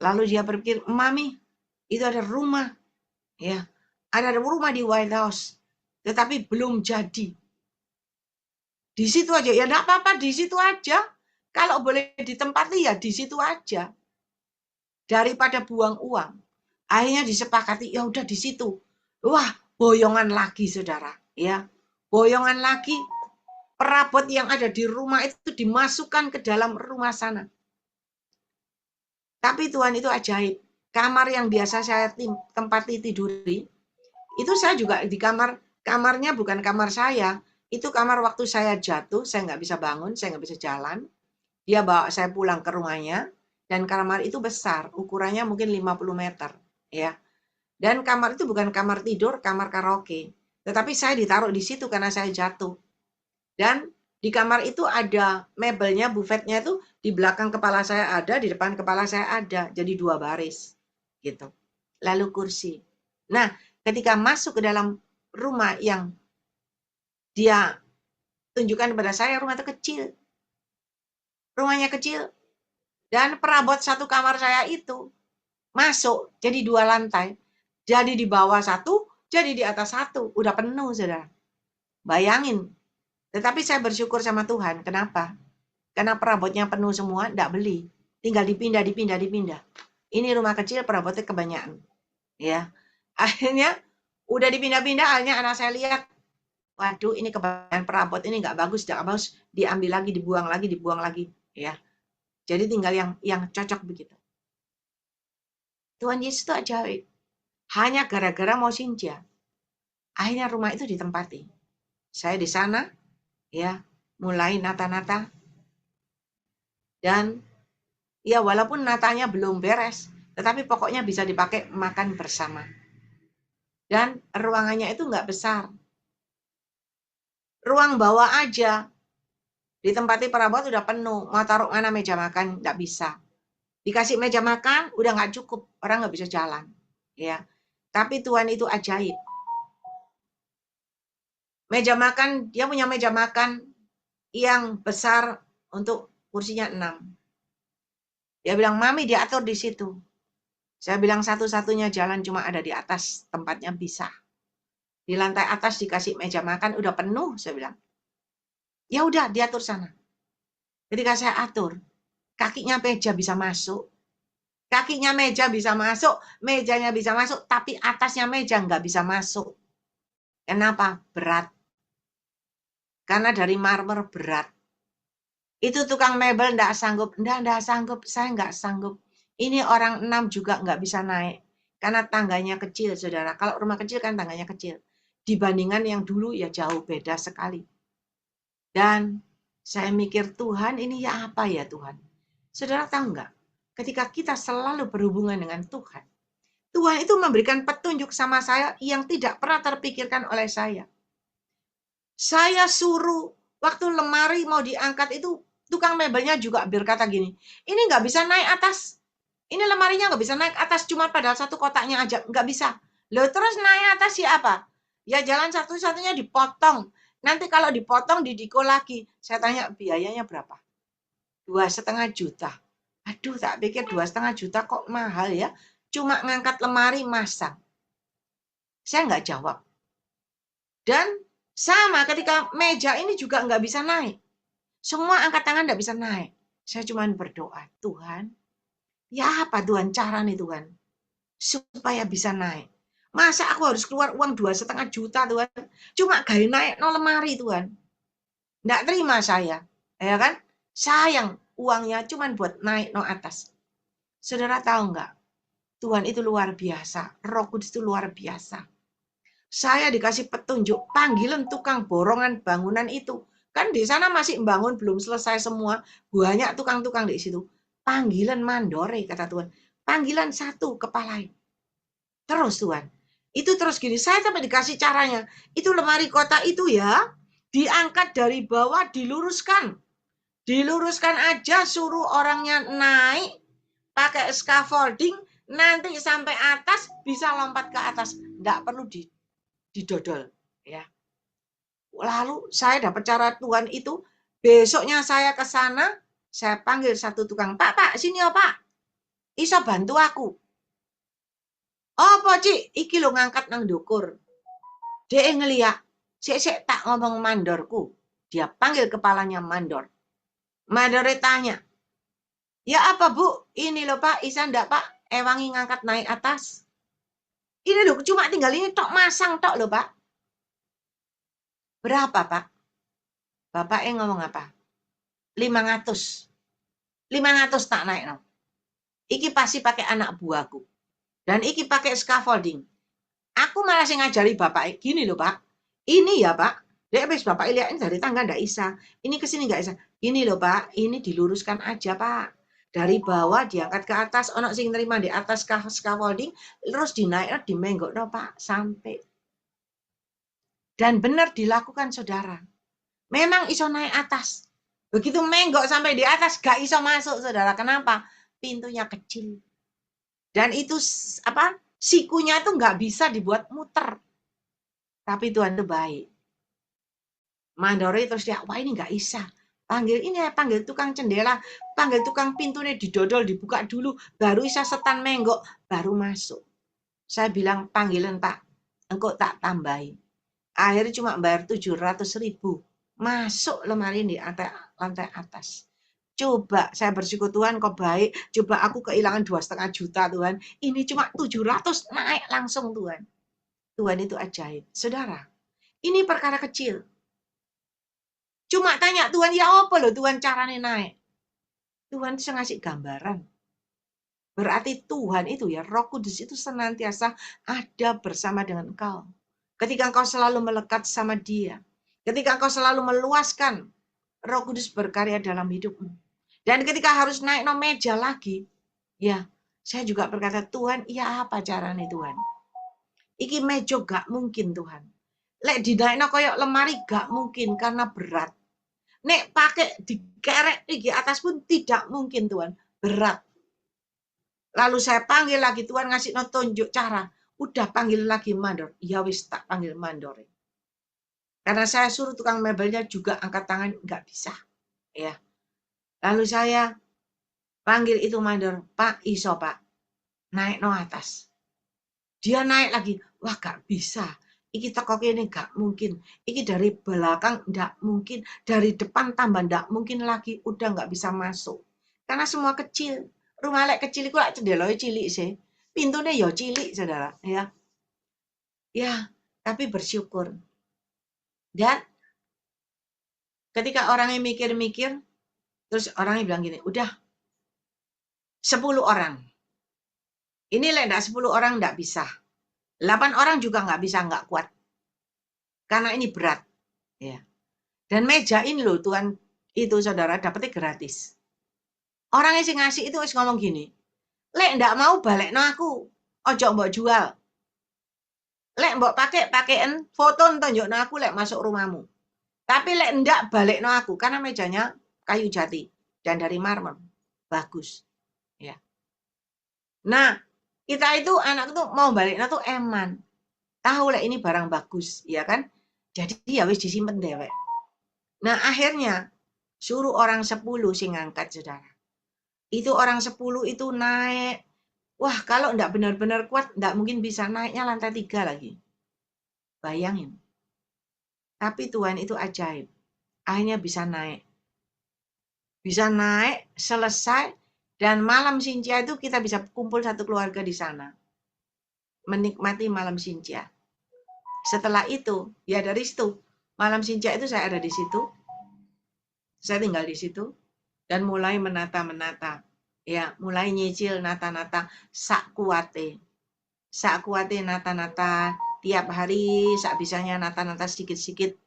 Lalu dia berpikir, Mami, itu ada rumah. Ya, ada rumah di White House. Tetapi belum jadi. Di situ aja. Ya gak apa-apa, di situ aja. Kalau boleh ditempati ya di situ aja. Daripada buang uang. Akhirnya disepakati, ya udah di situ. Wah, boyongan lagi saudara. Ya, boyongan lagi. Perabot yang ada di rumah itu dimasukkan ke dalam rumah sana. Tapi Tuhan itu ajaib. Kamar yang biasa saya tempati tiduri, itu saya juga di kamarnya bukan kamar saya. Itu kamar waktu saya jatuh, saya nggak bisa bangun, saya nggak bisa jalan. Dia bawa saya pulang ke rumahnya, dan kamar itu besar, ukurannya mungkin 50 meter. Ya. Dan kamar itu bukan kamar tidur, kamar karaoke. Tetapi saya ditaruh di situ karena saya jatuh. Dan di kamar itu ada mebelnya, buffetnya itu di belakang kepala saya ada, di depan kepala saya ada. Jadi 2 baris. Gitu. Lalu kursi. Nah, ketika masuk ke dalam rumah yang dia tunjukkan kepada saya, rumah itu kecil. Rumahnya kecil. Dan perabot satu kamar saya itu masuk jadi 2 lantai. Jadi di bawah 1, jadi di atas 1. Udah penuh, saudara. Bayangin. Tetapi saya bersyukur sama Tuhan. Kenapa? Karena perabotnya penuh semua, enggak beli. Tinggal dipindah. Ini rumah kecil, perabotnya kebanyakan. Ya. Akhirnya, udah dipindah-pindah, akhirnya anak saya lihat, waduh, ini kebanyakan perabot, ini enggak bagus. Diambil lagi, dibuang lagi. Ya. Jadi tinggal yang cocok begitu. Tuhan Yesus itu ajaib. Hanya gara-gara mau sinja. Akhirnya rumah itu ditempati. Saya di sana, ya, mulai nata-nata. Dan ya walaupun natanya belum beres, tetapi pokoknya bisa dipakai makan bersama. Dan ruangannya itu nggak besar. Ruang bawah aja. Ditempati perabot udah penuh. Mau taruh mana meja makan, nggak bisa. Dikasih meja makan, udah nggak cukup. Orang nggak bisa jalan. Ya, tapi Tuhan itu ajaib. Meja makan, dia punya meja makan yang besar untuk kursinya 6. Dia bilang, Mami diatur di situ. Saya bilang satu-satunya jalan cuma ada di atas, tempatnya bisa. Di lantai atas dikasih meja makan, udah penuh, saya bilang. Ya udah, diatur sana. Ketika saya atur, kakinya meja bisa masuk. Kakinya meja bisa masuk, mejanya bisa masuk, tapi atasnya meja nggak bisa masuk. Kenapa? Berat. Karena dari marmer berat. Itu tukang mebel nggak sanggup. Nggak sanggup, saya nggak sanggup. Ini orang 6 juga nggak bisa naik. Karena tangganya kecil, saudara. Kalau rumah kecil kan tangganya kecil. Dibandingkan yang dulu ya jauh beda sekali. Dan saya mikir, Tuhan ini ya apa ya Tuhan? Saudara tahu nggak? Ketika kita selalu berhubungan dengan Tuhan, Tuhan itu memberikan petunjuk sama saya yang tidak pernah terpikirkan oleh saya. Saya suruh waktu lemari mau diangkat itu, tukang mebelnya juga berkata gini, ini nggak bisa naik atas. Ini lemarinya nggak bisa naik atas, cuma pada satu kotaknya aja. Nggak bisa. Loh terus naik atas ya apa? Ya jalan satu-satunya dipotong. Nanti kalau dipotong didiko lagi. Saya tanya biayanya berapa? 2,5 juta. Aduh tak pikir 2,5 juta kok mahal ya. Cuma ngangkat lemari masang. Saya nggak jawab. Dan sama ketika meja ini juga nggak bisa naik. Semua angkat tangan nggak bisa naik. Saya cuma berdoa, Tuhan, ya apa Tuhan cara nih Tuhan? Supaya bisa naik. Masa aku harus keluar uang 2,5 juta Tuhan? Cuma gaya naik no lemari Tuhan. Nggak terima saya. Ya kan? Sayang uangnya cuma buat naik no atas. Saudara tahu nggak? Tuhan itu luar biasa. Roh Kudus itu luar biasa. Saya dikasih petunjuk panggilan tukang borongan bangunan itu. Kan di sana masih bangun belum selesai semua. Banyak tukang-tukang di situ. Panggilan mandore kata Tuhan. Panggilan satu kepala. Terus Tuhan. Itu terus gini. Saya sampai dikasih caranya. Itu lemari kota itu ya. Diangkat dari bawah diluruskan. Diluruskan aja suruh orangnya naik. Pakai scaffolding. Nanti sampai atas bisa lompat ke atas. Nggak perlu didodol. Ya. Lalu saya dapat cara Tuhan itu. Besoknya saya ke sana. Saya panggil satu tukang. Pak, sini ya Pak. Iso bantu aku. Apa Cik? Iki lo ngangkat nang dukur. Dia ngeliat. Sik tak ngomong mandorku. Dia panggil kepalanya mandor. Mandornya tanya. Ya apa Bu? Ini loh Pak. Isa ndak Pak? Ewangi ngangkat naik atas. Ini loh cuma tinggal ini tok masang tok loh Pak. Berapa Pak? Bapaknya ngomong apa? 500. 500 tak naik no. Iki pasti pakai anak buahku. Dan iki pakai scaffolding. Aku malah sih ngajari bapak gini loh Pak. Ini ya Pak. Dia habis bapak lihatin dari tangga nggak bisa. Ini ke sini nggak bisa. Ini loh Pak. Ini diluruskan aja Pak. Dari bawah diangkat ke atas. Ono sing terima di atas scaffolding. Terus dinaik di menggok no Pak. Sampai. Dan benar dilakukan saudara. Memang iso naik atas. Begitu menggok sampai di atas gak iso masuk saudara. Kenapa? Pintunya kecil. Dan itu apa? Sikunya itu nggak bisa dibuat muter. Tapi Tuhan itu baik. Mandori terus dia, wah ini nggak bisa. Panggil ini ya, panggil tukang cendela, panggil tukang pintunya didodol, dibuka dulu, baru bisa setan menggok, baru masuk. Saya bilang panggilan Pak, engkau tak tambahin. Akhirnya cuma bayar 700.000. Masuk lemari di lantai atas. Coba saya bersyukur Tuhan kau baik. Coba aku kehilangan 2,5 juta Tuhan. Ini cuma 700 naik langsung Tuhan. Tuhan itu ajaib. Saudara, ini perkara kecil. Cuma tanya Tuhan, ya apa loh Tuhan caranya naik? Tuhan itu ngasih gambaran. Berarti Tuhan itu ya, Roh Kudus itu senantiasa ada bersama dengan engkau. Ketika engkau selalu melekat sama Dia. Ketika engkau selalu meluaskan, Roh Kudus berkarya dalam hidupmu. Dan ketika harus naik no meja lagi, ya, saya juga berkata, Tuhan, iya apa caranya Tuhan? Iki meja gak mungkin Tuhan. Lek dinaikno koyok lemari gak mungkin karena berat. Nek pakai dikerek iki atas pun tidak mungkin Tuhan, berat. Lalu saya panggil lagi, Tuhan ngasih no tunjuk cara. Udah panggil lagi mandor. Ya wis tak panggil mandor. Karena saya suruh tukang mebelnya juga angkat tangan, nggak bisa. Ya. Lalu saya panggil itu mandor, Pak, iso Pak. Naik no atas. Dia naik lagi. Wah gak bisa. Iki teko ini gak mungkin. Iki dari belakang gak mungkin. Dari depan tambah gak mungkin lagi. Udah gak bisa masuk. Karena semua kecil. Rumah lek kecil itu lek cendeloe cilik sih. Pintunya ya cilik, saudara. Ya, ya. Tapi bersyukur. Dan ketika orangnya mikir-mikir, terus orangnya bilang gini, udah 10 orang. Ini lek enggak 10 orang enggak bisa. 8 orang juga enggak bisa, enggak kuat. Karena ini berat. Ya. Dan meja ini loh Tuhan itu saudara dapetnya gratis. Orang yang ngasih itu ngomong gini, lek ndak mau balik no aku, ojo mbok jual. Lek mbok pakaian foto tunjuk no aku lek masuk rumahmu. Tapi lek ndak balik no aku, karena mejanya kayu jati dan dari marmer, bagus. Ya. Nah, kita itu anak itu mau balik no tuh eman, tahu lek ini barang bagus, ya kan? Jadi ya wis disimpen dewek. Nah akhirnya suruh orang 10 sing ngangkat saudara. Itu orang 10 itu naik. Wah kalau enggak benar-benar kuat, enggak mungkin bisa naiknya lantai 3 lagi. Bayangin. Tapi Tuhan itu ajaib. Akhirnya bisa naik. Bisa naik, selesai. Dan malam Sincia itu kita bisa kumpul satu keluarga di sana. Menikmati malam Sincia. Setelah itu, ya dari situ. Malam Sincia itu saya ada di situ. Saya tinggal di situ. Dan mulai menata-menata. Ya, mulai nyicil nata-nata sak kuate. Sak kuate nata-nata tiap hari, sak bisanya nata-nata sedikit-sedikit.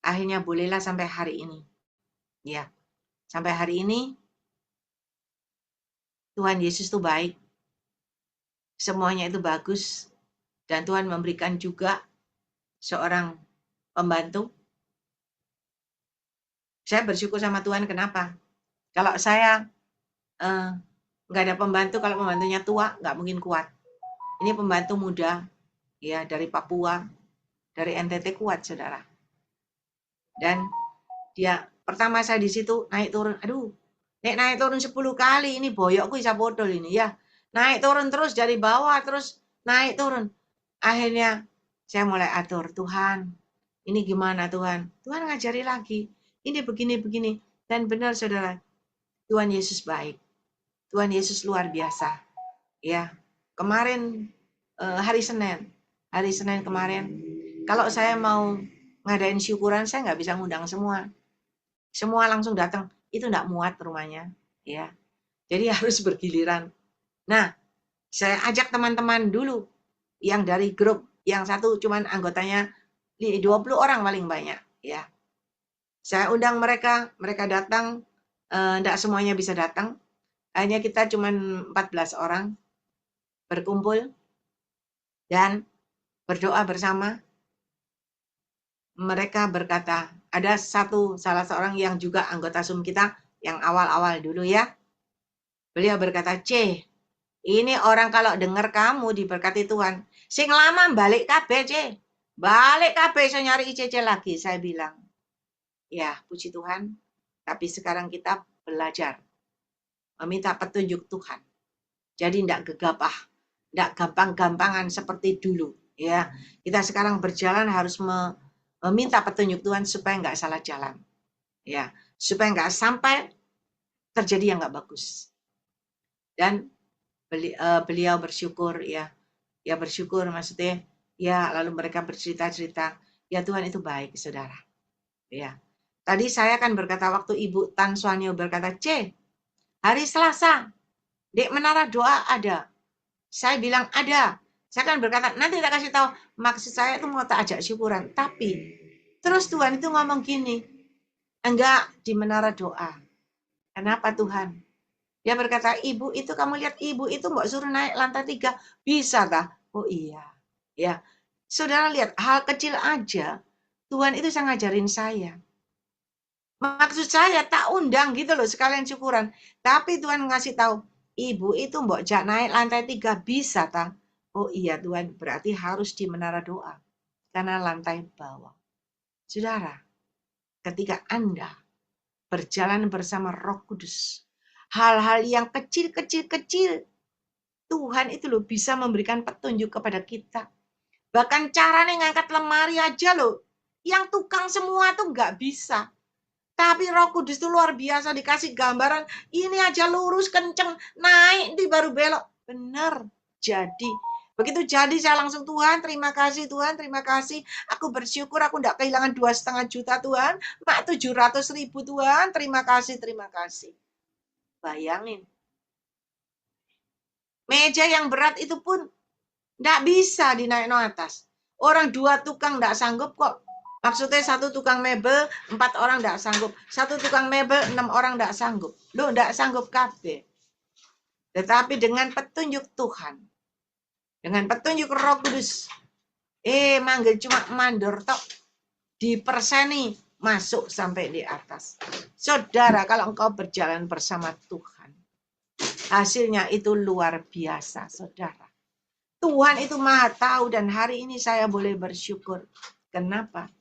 Akhirnya bolehlah sampai hari ini. Ya, sampai hari ini Tuhan Yesus itu baik. Semuanya itu bagus. Dan Tuhan memberikan juga seorang pembantu. Saya bersyukur sama Tuhan, kenapa? Kalau saya nggak ada pembantu, kalau pembantunya tua, nggak mungkin kuat. Ini pembantu muda, ya dari Papua, dari NTT kuat, saudara. Dan dia pertama saya di situ naik turun, aduh, naik turun 10 kali, ini boyokku bisa bodol ini ya. Naik turun terus dari bawah, terus naik turun. Akhirnya saya mulai atur, Tuhan, ini gimana Tuhan? Tuhan ngajari lagi, ini begini-begini. Dan benar saudara, Tuhan Yesus baik. Tuhan Yesus luar biasa. Ya, kemarin hari Senin kemarin, kalau saya mau ngadain syukuran, saya nggak bisa ngundang semua. Semua langsung datang, itu nggak muat rumahnya. Ya, jadi harus bergiliran. Nah, saya ajak teman-teman dulu yang dari grup, yang satu cuman anggotanya 20 orang paling banyak. Ya, saya undang mereka datang, enggak semuanya bisa datang. Hanya kita cuman 14 orang berkumpul dan berdoa bersama. Mereka berkata, ada salah seorang yang juga anggota Zoom kita yang awal-awal dulu ya. Beliau berkata, C, ini orang kalau dengar kamu diberkati Tuhan, sing lama balik kabeh, C. Balik kabeh, saya nyari ICC lagi, saya bilang. Ya, puji Tuhan. Tapi sekarang kita belajar meminta petunjuk Tuhan. Jadi tidak gegabah, tidak gampang-gampangan seperti dulu. Ya, kita sekarang berjalan harus meminta petunjuk Tuhan supaya nggak salah jalan. Ya, supaya nggak sampai terjadi yang nggak bagus. Dan beliau bersyukur ya bersyukur maksudnya ya, lalu mereka bercerita-cerita, ya Tuhan itu baik saudara. Ya, tadi saya kan berkata waktu Ibu Tan Suanyo berkata, C, Hari Selasa, di menara doa ada. Saya bilang ada. Saya kan berkata, nanti tak kasih tahu. Maksud saya itu mau tak ajak syukuran. Tapi, terus Tuhan itu ngomong gini, enggak di menara doa. Kenapa Tuhan? Dia berkata, ibu itu kamu lihat ibu itu mbak suruh naik lantai 3. Bisa kah? Oh iya. Ya, saudara lihat, hal kecil aja, Tuhan itu sangat ngajarin saya. Maksud saya tak undang gitu loh sekalian syukuran. Tapi Tuhan ngasih tahu, ibu itu mbok jak naik lantai 3 bisa tak? Oh iya Tuhan, berarti harus di menara doa. Karena lantai bawah. Saudara, ketika Anda berjalan bersama Roh Kudus, hal-hal yang kecil-kecil, Tuhan itu loh bisa memberikan petunjuk kepada kita. Bahkan caranya ngangkat lemari aja loh, yang tukang semua tuh nggak bisa. Tapi Roh Kudus itu luar biasa, dikasih gambaran, ini aja lurus, kenceng, naik, nanti baru belok. Benar, jadi. Begitu jadi saya langsung, Tuhan terima kasih, Tuhan terima kasih. Aku bersyukur aku tidak kehilangan 2,5 juta Tuhan. Mak 700.000 Tuhan, terima kasih, terima kasih. Bayangin. Meja yang berat itu pun tidak bisa dinaik no atas. Orang 2 tukang tidak sanggup kok. Maksudnya 1 tukang mebel, 4 orang tidak sanggup. 1 tukang mebel, 6 orang tidak sanggup. Loh, tidak sanggup kabeh. Tetapi dengan petunjuk Tuhan, dengan petunjuk Roh Kudus, manggil cuma mandor tok, diperseni, masuk sampai di atas. Saudara, kalau engkau berjalan bersama Tuhan, hasilnya itu luar biasa, saudara. Tuhan itu maha tahu dan hari ini saya boleh bersyukur. Kenapa?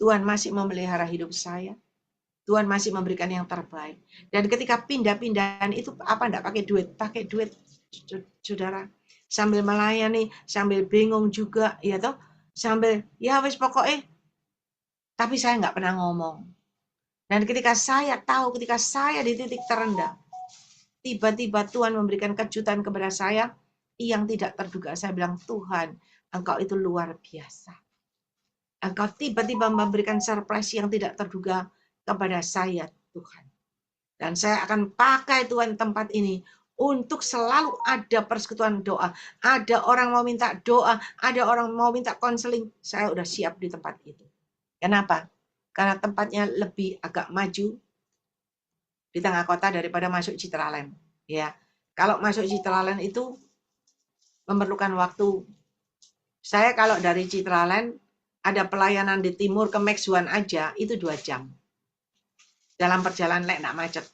Tuhan masih memelihara hidup saya. Tuhan masih memberikan yang terbaik. Dan ketika pindah-pindahan itu apa enggak pakai duit? Pakai duit, saudara. Sambil melayani, sambil bingung juga, ya toh. Sambil, ya wis pokoknya. Tapi saya enggak pernah ngomong. Dan ketika saya tahu, ketika saya di titik terendah, tiba-tiba Tuhan memberikan kejutan kepada saya yang tidak terduga. Saya bilang, Tuhan, Engkau itu luar biasa. Engkau tiba-tiba memberikan surprise yang tidak terduga kepada saya, Tuhan. Dan saya akan pakai Tuhan tempat ini untuk selalu ada persekutuan doa. Ada orang mau minta doa, ada orang mau minta konseling. Saya udah siap di tempat itu. Kenapa? Karena tempatnya lebih agak maju di tengah kota daripada masuk Citraland. Ya, kalau masuk Citraland itu memerlukan waktu. Saya kalau dari Citraland ada pelayanan di timur ke Maxuan aja itu 2 jam. Dalam perjalanan nek nak macet.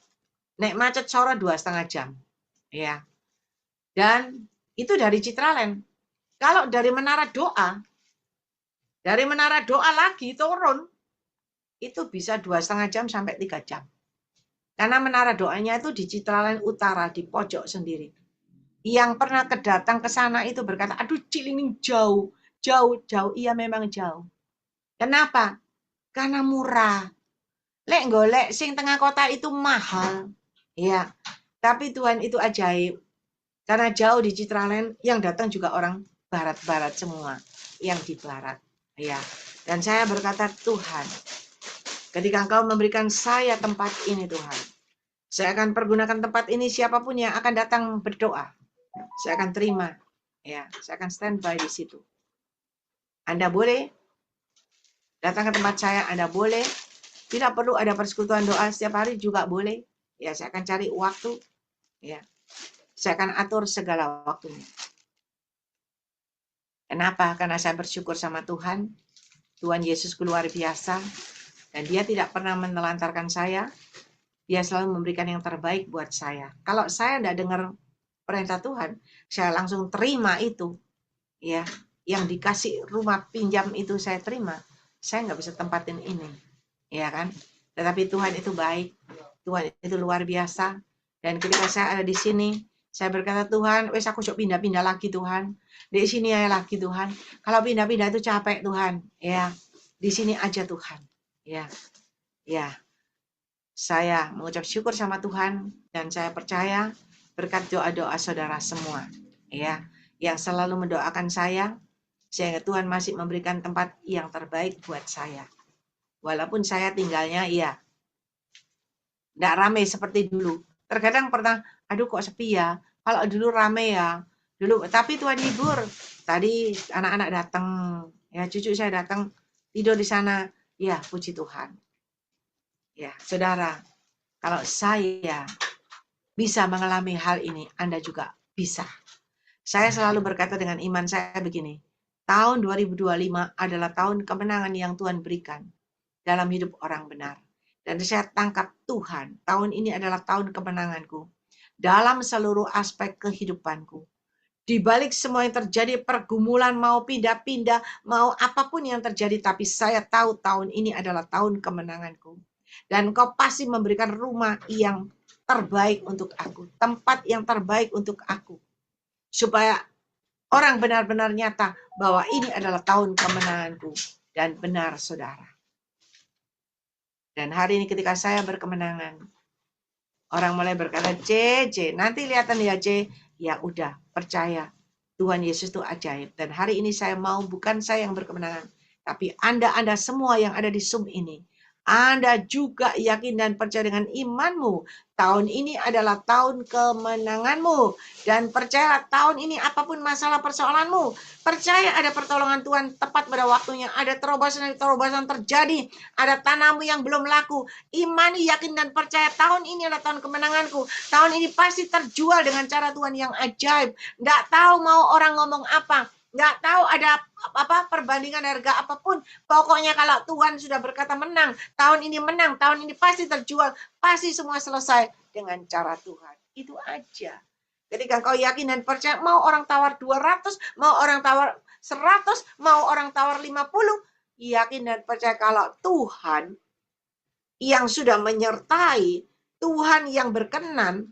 Nek macet sore 2,5 jam. Ya. Dan itu dari Citraland. Kalau dari Menara Doa lagi turun, itu bisa 2,5 jam sampai 3 jam. Karena Menara Doanya itu di Citraland Utara, di pojok sendiri. Yang pernah kedatang ke sana itu berkata, aduh Cilining jauh. Iya memang jauh. Kenapa? Karena murah. Lek golek sing tengah kota itu mahal. Ya. Tapi Tuhan itu ajaib. Karena jauh di Citraland yang datang juga orang barat-barat semua, yang di barat. Ya. Dan saya berkata, Tuhan, ketika Engkau memberikan saya tempat ini, Tuhan, saya akan pergunakan tempat ini, siapapun yang akan datang berdoa, saya akan terima. Ya, saya akan standby di situ. Anda boleh datang ke tempat saya, Anda boleh. Tidak perlu ada persekutuan doa setiap hari juga boleh. Ya, saya akan cari waktu. Ya, saya akan atur segala waktunya. Kenapa? Karena saya bersyukur sama Tuhan. Tuhan Yesus luar biasa. Dan dia tidak pernah menelantarkan saya. Dia selalu memberikan yang terbaik buat saya. Kalau saya tidak dengar perintah Tuhan, saya langsung terima itu. Ya, yang dikasih rumah pinjam itu saya terima. Saya nggak bisa tempatin ini. Ya kan? Tetapi Tuhan itu baik. Tuhan itu luar biasa. Dan ketika saya ada di sini, saya berkata, Tuhan, wes aku coba pindah-pindah lagi Tuhan. Di sini aja lagi Tuhan. Kalau pindah-pindah itu capek Tuhan. Ya, di sini aja Tuhan. Ya, ya. Saya mengucap syukur sama Tuhan dan saya percaya berkat doa-doa saudara semua. Ya, yang selalu mendoakan saya sehingga Tuhan masih memberikan tempat yang terbaik buat saya. Walaupun saya tinggalnya tidak ramai seperti dulu. Terkadang pernah, aduh kok sepi ya. Kalau dulu rame ya. Dulu, tapi Tuhan hibur. Tadi anak-anak datang, ya cucu saya datang tidur di sana. Ya, puji Tuhan. Ya, saudara, kalau saya bisa mengalami hal ini, Anda juga bisa. Saya selalu berkata dengan iman saya begini, tahun 2025 adalah tahun kemenangan yang Tuhan berikan dalam hidup orang benar. Dan saya tangkap Tuhan, tahun ini adalah tahun kemenanganku dalam seluruh aspek kehidupanku. Di balik semua yang terjadi, pergumulan mau pindah-pindah, mau apapun yang terjadi, tapi saya tahu tahun ini adalah tahun kemenanganku. Dan Kau pasti memberikan rumah yang terbaik untuk aku, tempat yang terbaik untuk aku, supaya orang benar-benar nyata bahwa ini adalah tahun kemenanganku. Dan benar, saudara. Dan hari ini ketika saya berkemenangan, orang mulai berkata, C, nanti lihatan ya C. Ya udah, percaya. Tuhan Yesus itu ajaib. Dan hari ini saya mau, bukan saya yang berkemenangan, tapi Anda semua yang ada di Zoom ini, Anda juga yakin dan percaya dengan imanmu. Tahun ini adalah tahun kemenanganmu. Dan percayalah tahun ini apapun masalah persoalanmu, percaya ada pertolongan Tuhan tepat pada waktunya. Ada terobosan terjadi. Ada tanahmu yang belum laku. Imani, yakin dan percaya tahun ini adalah tahun kemenanganku. Tahun ini pasti terjual dengan cara Tuhan yang ajaib. Nggak tahu mau orang ngomong apa. Nggak tahu ada apa perbandingan harga apapun. Pokoknya kalau Tuhan sudah berkata menang, tahun ini menang, tahun ini pasti terjual, pasti semua selesai dengan cara Tuhan. Itu aja. Ketika kau yakin dan percaya, mau orang tawar 200, mau orang tawar 100, mau orang tawar 50, yakin dan percaya kalau Tuhan yang sudah menyertai, Tuhan yang berkenan,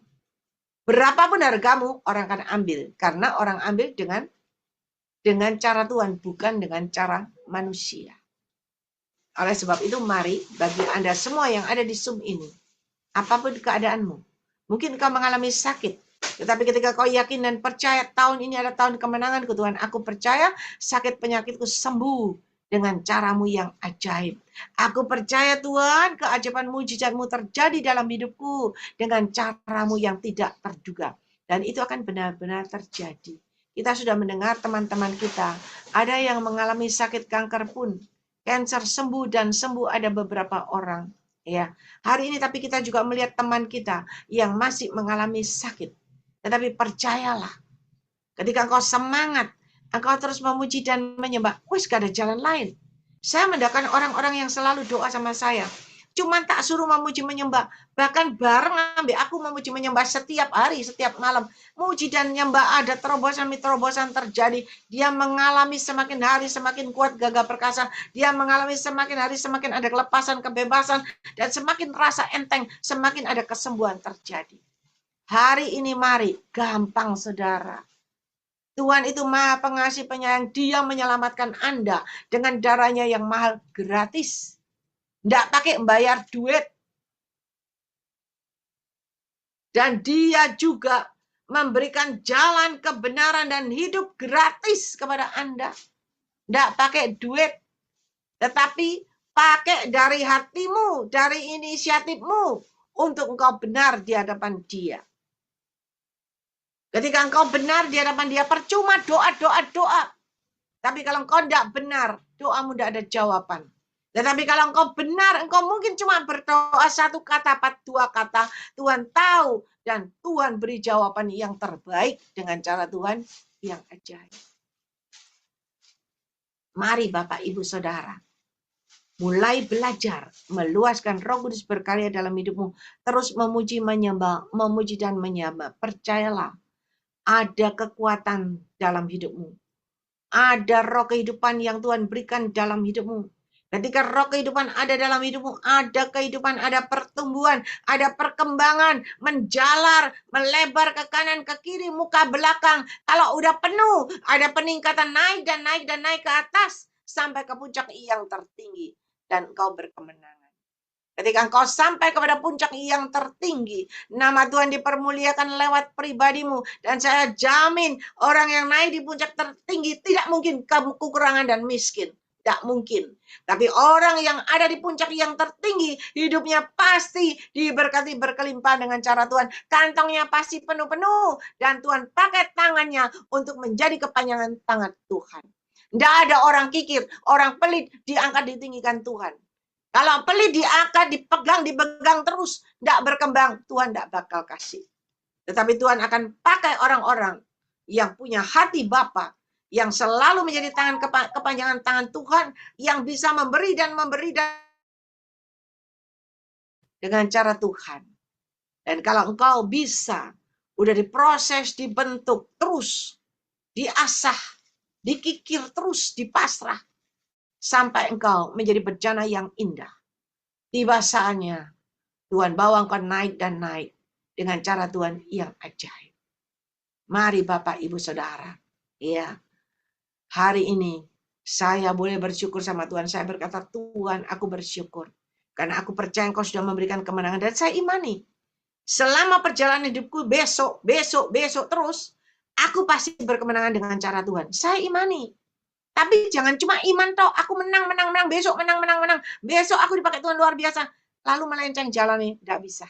berapapun hargamu, orang akan ambil. Karena orang ambil dengan cara Tuhan, bukan dengan cara manusia. Oleh sebab itu, mari bagi Anda semua yang ada di Zoom ini, apapun keadaanmu, mungkin kau mengalami sakit, tetapi ketika kau yakin dan percaya tahun ini adalah tahun kemenanganku, Tuhan, aku percaya sakit penyakitku sembuh dengan caramu yang ajaib. Aku percaya Tuhan, keajaiban mujizatmu terjadi dalam hidupku dengan caramu yang tidak terduga. Dan itu akan benar-benar terjadi. Kita sudah mendengar teman-teman kita, ada yang mengalami sakit kanker pun, kanker sembuh dan sembuh ada beberapa orang. Ya, hari ini tapi kita juga melihat teman kita yang masih mengalami sakit. Tetapi percayalah, ketika engkau semangat, engkau terus memuji dan menyembah, wis gak ada jalan lain. Saya mendakan orang-orang yang selalu doa sama saya. Cuman tak suruh memuji menyembah. Bahkan bareng ambil aku memuji menyembah setiap hari, setiap malam. Muji dan menyembah, ada terobosan terjadi. Dia mengalami semakin hari semakin kuat gagah perkasa. Dia mengalami semakin hari semakin ada kelepasan, kebebasan. Dan semakin rasa enteng, semakin ada kesembuhan terjadi. Hari ini mari, gampang saudara. Tuhan itu maha pengasih penyayang. Dia menyelamatkan Anda dengan darahnya yang mahal, gratis. Tidak pakai membayar duit. Dan dia juga memberikan jalan kebenaran dan hidup gratis kepada Anda. Tidak pakai duit. Tetapi pakai dari hatimu, dari inisiatifmu. Untuk engkau benar di hadapan dia. Ketika engkau benar di hadapan dia, percuma doa. Tapi kalau engkau tidak benar, doamu tidak ada jawaban. Tetapi kalau engkau benar, engkau mungkin cuma berdoa satu kata, dua kata. Tuhan tahu dan Tuhan beri jawaban yang terbaik dengan cara Tuhan yang ajaib. Mari Bapak, Ibu, Saudara, mulai belajar meluaskan Roh Kudus berkarya dalam hidupmu. Terus memuji, menyembah, memuji dan menyembah. Percayalah, ada kekuatan dalam hidupmu. Ada roh kehidupan yang Tuhan berikan dalam hidupmu. Ketika roh kehidupan ada dalam hidupmu, ada kehidupan, ada pertumbuhan, ada perkembangan, menjalar, melebar ke kanan, ke kiri, muka belakang. Kalau udah penuh, ada peningkatan naik dan naik dan naik ke atas, sampai ke puncak yang tertinggi. Dan engkau berkemenangan. Ketika engkau sampai kepada puncak yang tertinggi, nama Tuhan dipermuliakan lewat pribadimu. Dan saya jamin orang yang naik di puncak tertinggi tidak mungkin kekurangan dan miskin. Tidak mungkin. Tapi orang yang ada di puncak yang tertinggi, hidupnya pasti diberkati berkelimpahan dengan cara Tuhan. Kantongnya pasti penuh-penuh. Dan Tuhan pakai tangannya untuk menjadi kepanjangan tangan Tuhan. Tidak ada orang kikir, orang pelit diangkat ditinggikan Tuhan. Kalau pelit diangkat, dipegang terus, tidak berkembang, Tuhan tidak bakal kasih. Tetapi Tuhan akan pakai orang-orang yang punya hati Bapa, yang selalu menjadi kepanjangan tangan Tuhan, yang bisa memberi dengan cara Tuhan. Dan kalau engkau bisa, udah diproses, dibentuk terus, diasah, dikikir terus, dipasrah, sampai engkau menjadi bejana yang indah. Tiba saatnya Tuhan bawa engkau naik dan naik dengan cara Tuhan yang ajaib. Mari Bapak Ibu Saudara, ya, hari ini saya boleh bersyukur sama Tuhan. Saya berkata, Tuhan, aku bersyukur. Karena aku percaya Engkau sudah memberikan kemenangan. Dan saya imani, selama perjalanan hidupku besok terus, aku pasti berkemenangan dengan cara Tuhan. Saya imani. Tapi jangan cuma iman toh, aku menang, besok menang. Besok aku dipakai Tuhan luar biasa. Lalu melenceng jalan ini, tidak bisa.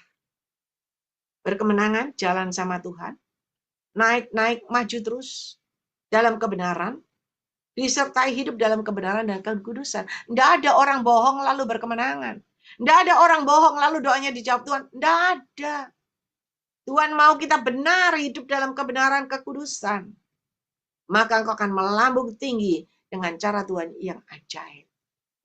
Berkemenangan, jalan sama Tuhan. Naik, maju terus dalam kebenaran. Disertai hidup dalam kebenaran dan kekudusan. Tidak ada orang bohong lalu berkemenangan. Tidak ada orang bohong lalu doanya dijawab Tuhan. Tidak ada. Tuhan mau kita benar hidup dalam kebenaran kekudusan. Maka engkau akan melambung tinggi dengan cara Tuhan yang ajaib.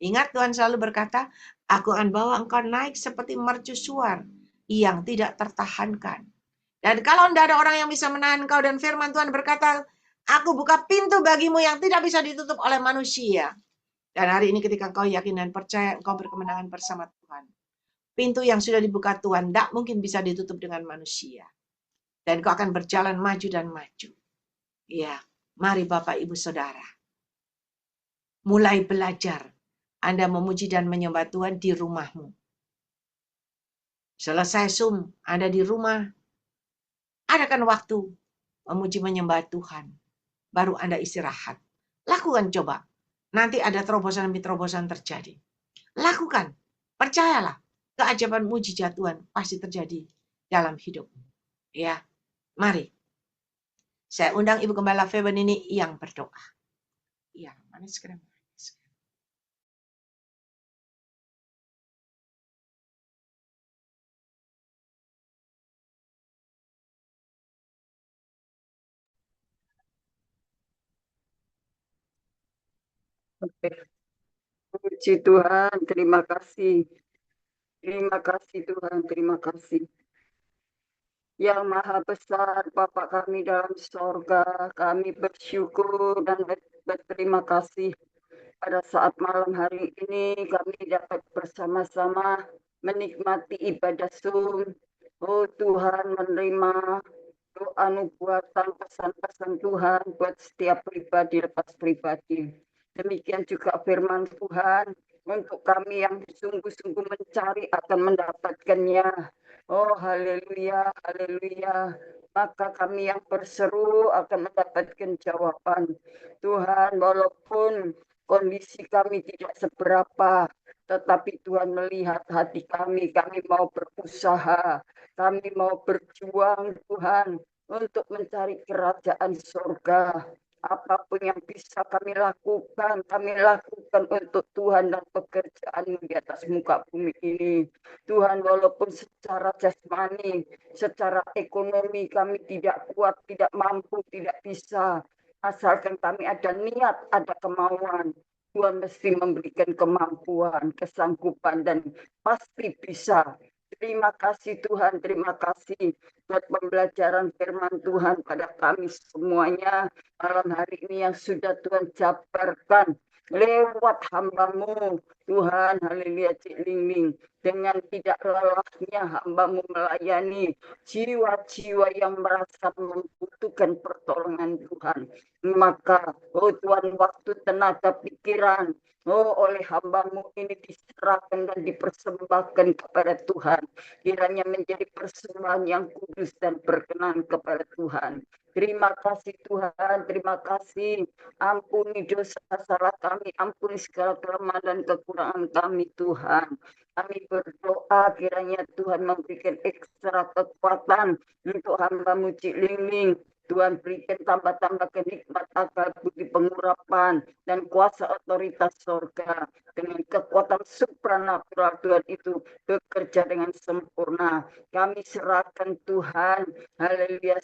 Ingat Tuhan selalu berkata, aku akan bawa engkau naik seperti mercusuar yang tidak tertahankan. Dan kalau tidak ada orang yang bisa menahan engkau, dan firman Tuhan berkata, aku buka pintu bagimu yang tidak bisa ditutup oleh manusia. Dan hari ini ketika engkau yakin dan percaya, engkau berkemenangan bersama Tuhan. Pintu yang sudah dibuka Tuhan tidak mungkin bisa ditutup dengan manusia. Dan engkau akan berjalan maju dan maju. Ya, mari Bapak Ibu Saudara. Mulai belajar. Anda memuji dan menyembah Tuhan di rumahmu. Selesai Zoom, Anda di rumah. Adakan waktu memuji menyembah Tuhan. Baru Anda istirahat. Lakukan coba. Nanti ada terobosan demi terobosan terjadi. Lakukan. Percayalah. Keajaiban mujizat Tuhan pasti terjadi dalam hidupmu. Ya. Mari. Saya undang Ibu Gembala Feben ini yang berdoa. Ya, mana sekarang? Puji Tuhan, terima kasih. Terima kasih Tuhan, terima kasih. Yang Maha Besar, Bapa kami dalam sorga, kami bersyukur dan berterima kasih pada saat malam hari ini kami dapat bersama-sama menikmati ibadah Zoom. Oh Tuhan, menerima doa nubuatan, pesan-pesan Tuhan buat setiap pribadi lepas pribadi. Demikian juga firman Tuhan untuk kami yang sungguh-sungguh mencari akan mendapatkannya. Oh haleluya, haleluya. Maka kami yang berseru akan mendapatkan jawaban. Tuhan, walaupun kondisi kami tidak seberapa, tetapi Tuhan melihat hati kami mau berusaha, kami mau berjuang Tuhan untuk mencari kerajaan surga. Apapun yang bisa kami lakukan untuk Tuhan dan pekerjaan di atas muka bumi ini. Tuhan, walaupun secara jasmani, secara ekonomi kami tidak kuat, tidak mampu, tidak bisa. Asalkan kami ada niat, ada kemauan. Tuhan mesti memberikan kemampuan, kesanggupan, dan pasti bisa. Terima kasih Tuhan, terima kasih buat pembelajaran firman Tuhan pada kami semuanya malam hari ini yang sudah Tuhan jabarkan lewat hamba-Mu, Tuhan, haleluya, Cik Ling, dengan tidak lelahnya hamba-Mu melayani jiwa-jiwa yang merasa membutuhkan pertolongan Tuhan. Maka, oh Tuhan, waktu, tenaga, pikiran, oh oleh hamba-Mu ini diserahkan dan dipersembahkan kepada Tuhan. Kiranya menjadi persembahan yang kudus dan berkenan kepada Tuhan. Terima kasih Tuhan, terima kasih. Ampuni dosa salah kami, ampuni segala kelemahan dan kekurangan kami Tuhan. Kami berdoa kiranya Tuhan memberikan ekstra kekuatan untuk hamba-Mu Cik Ling. Tuhan berikan tambah-tambah kenikmat akal budi pengurapan dan kuasa otoritas sorga. Dengan kekuatan supranatural Tuhan itu bekerja dengan sempurna. Kami serahkan Tuhan, haleluya,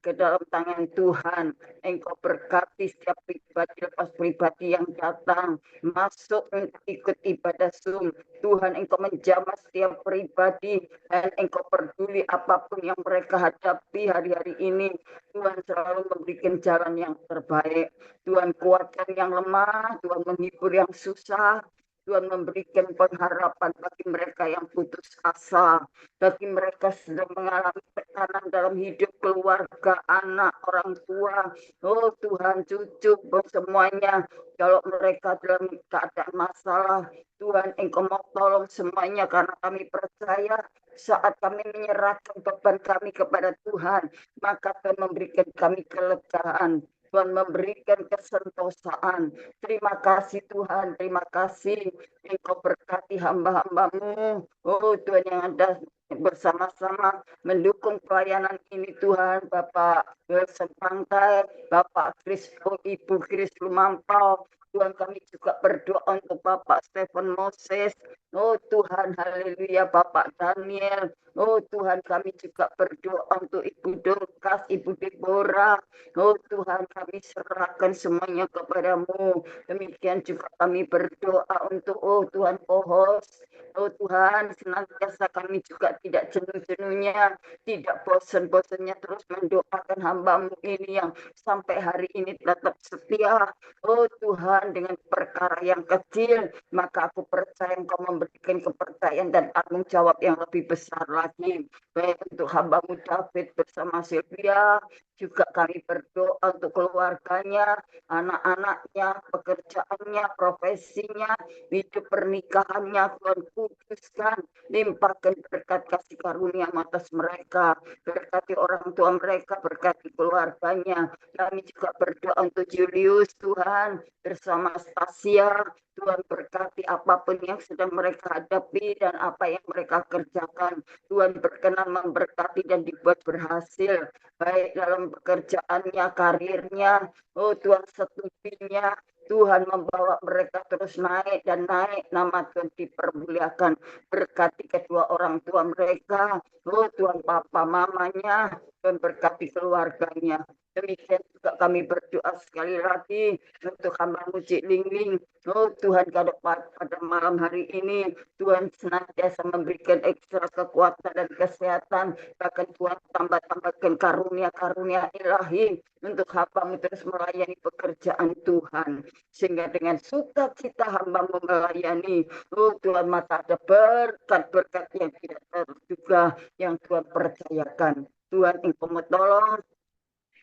ke dalam tangan Tuhan. Engkau berkati setiap pribadi lepas pribadi yang datang masuk untuk ikut ibadah Zoom. Tuhan, Engkau menjamah setiap pribadi dan Engkau peduli apapun yang mereka hadapi hari-hari ini. Tuhan selalu memberikan jalan yang terbaik. Tuhan kuatkan yang lemah, Tuhan menghibur yang susah. Tuhan memberikan pengharapan bagi mereka yang putus asa, bagi mereka sedang mengalami tekanan dalam hidup keluarga, anak, orang tua. Oh Tuhan, cucu, semuanya. Kalau mereka dalam keadaan masalah, Tuhan, Engkau mau tolong semuanya karena kami percaya saat kami menyerahkan beban kami kepada Tuhan, maka Tuhan memberikan kami kelegaan. Tuhan memberikan kesentosaan. Terima kasih Tuhan, terima kasih. Engkau berkati hamba-hamba-Mu. Oh Tuhan, yang ada bersama-sama mendukung pelayanan ini Tuhan. Bapak Wilson Pangkai, Bapak Kris, Ibu Kris Lumampau. Tuhan, kami juga berdoa untuk Bapak Stephen Moses. Oh Tuhan, haleluya, Bapak Daniel. Oh Tuhan, kami juga berdoa untuk Ibu Dorcas, Ibu Deborah. Oh Tuhan, kami serahkan semuanya kepadamu. Demikian juga kami berdoa untuk, oh Tuhan, Pohos. Oh Tuhan, senantiasa kami juga tidak jenuh-jenuhnya, tidak bosan-bosannya terus mendoakan hamba-Mu ini yang sampai hari ini tetap setia. Oh Tuhan, dengan perkara yang kecil, maka aku percaya Engkau memberikan kepercayaan dan tanggung jawab yang lebih besar lagi. Baik untuk hamba-Mu David bersama Sylvia, juga kami berdoa untuk keluarganya, anak-anaknya, pekerjaannya, profesinya, hidup pernikahannya. Tuhan, kuduskan, limpahkan berkat kasih karunia atas mereka, berkati orang tua mereka, berkati keluarganya. Kami juga berdoa untuk Julius, Tuhan, bersama Stasia. Tuhan, berkati apapun yang sedang mereka hadapi dan apa yang mereka kerjakan. Tuhan berkenan memberkati dan dibuat berhasil, baik dalam pekerjaannya, karirnya. Oh Tuhan, studinya. Tuhan membawa mereka terus naik dan naik. Nama Tuhan dipermuliakan. Berkati kedua orang tua mereka. Oh Tuhan, papa mamanya. Tuhan berkati keluarganya. Demikian juga kami berdoa sekali lagi untuk hamba-Mu Cik Ling. Oh Tuhan, pada malam hari ini Tuhan senantiasa memberikan ekstra kekuatan dan kesehatan. Bahkan Tuhan tambahkan karunia-karunia ilahi untuk hamba-Mu terus melayani pekerjaan Tuhan. Sehingga dengan sukacita hamba-Mu melayani, oh Tuhan, maka ada berkat-berkat yang tidak terduga yang Tuhan percayakan. Tuhan, Engkau tolong.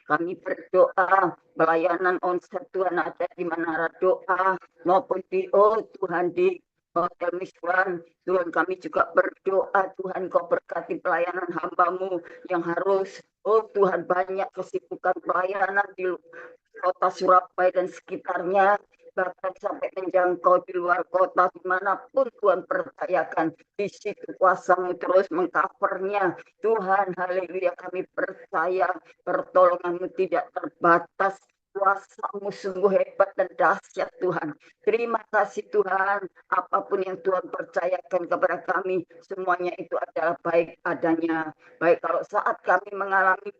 Kami berdoa pelayanan onset Tuhan ada di Menara Doa maupun di Tuhan di Hotel Miswan. Tuhan, kami juga berdoa Tuhan, Kau berkati pelayanan hamba-Mu yang harus Tuhan, banyak kesibukan pelayanan di kota Surabaya dan sekitarnya, bahkan sampai menjangkau di luar kota, dimanapun Tuhan percayakan, di situ kuasa-Mu terus mengcovernya. Tuhan, haleluya, kami percaya pertolongan-Mu tidak terbatas. Kuasa-Mu sungguh hebat dan dahsyat Tuhan. Terima kasih Tuhan, apapun yang Tuhan percayakan kepada kami, semuanya itu adalah baik adanya. Baik kalau saat kami mengalami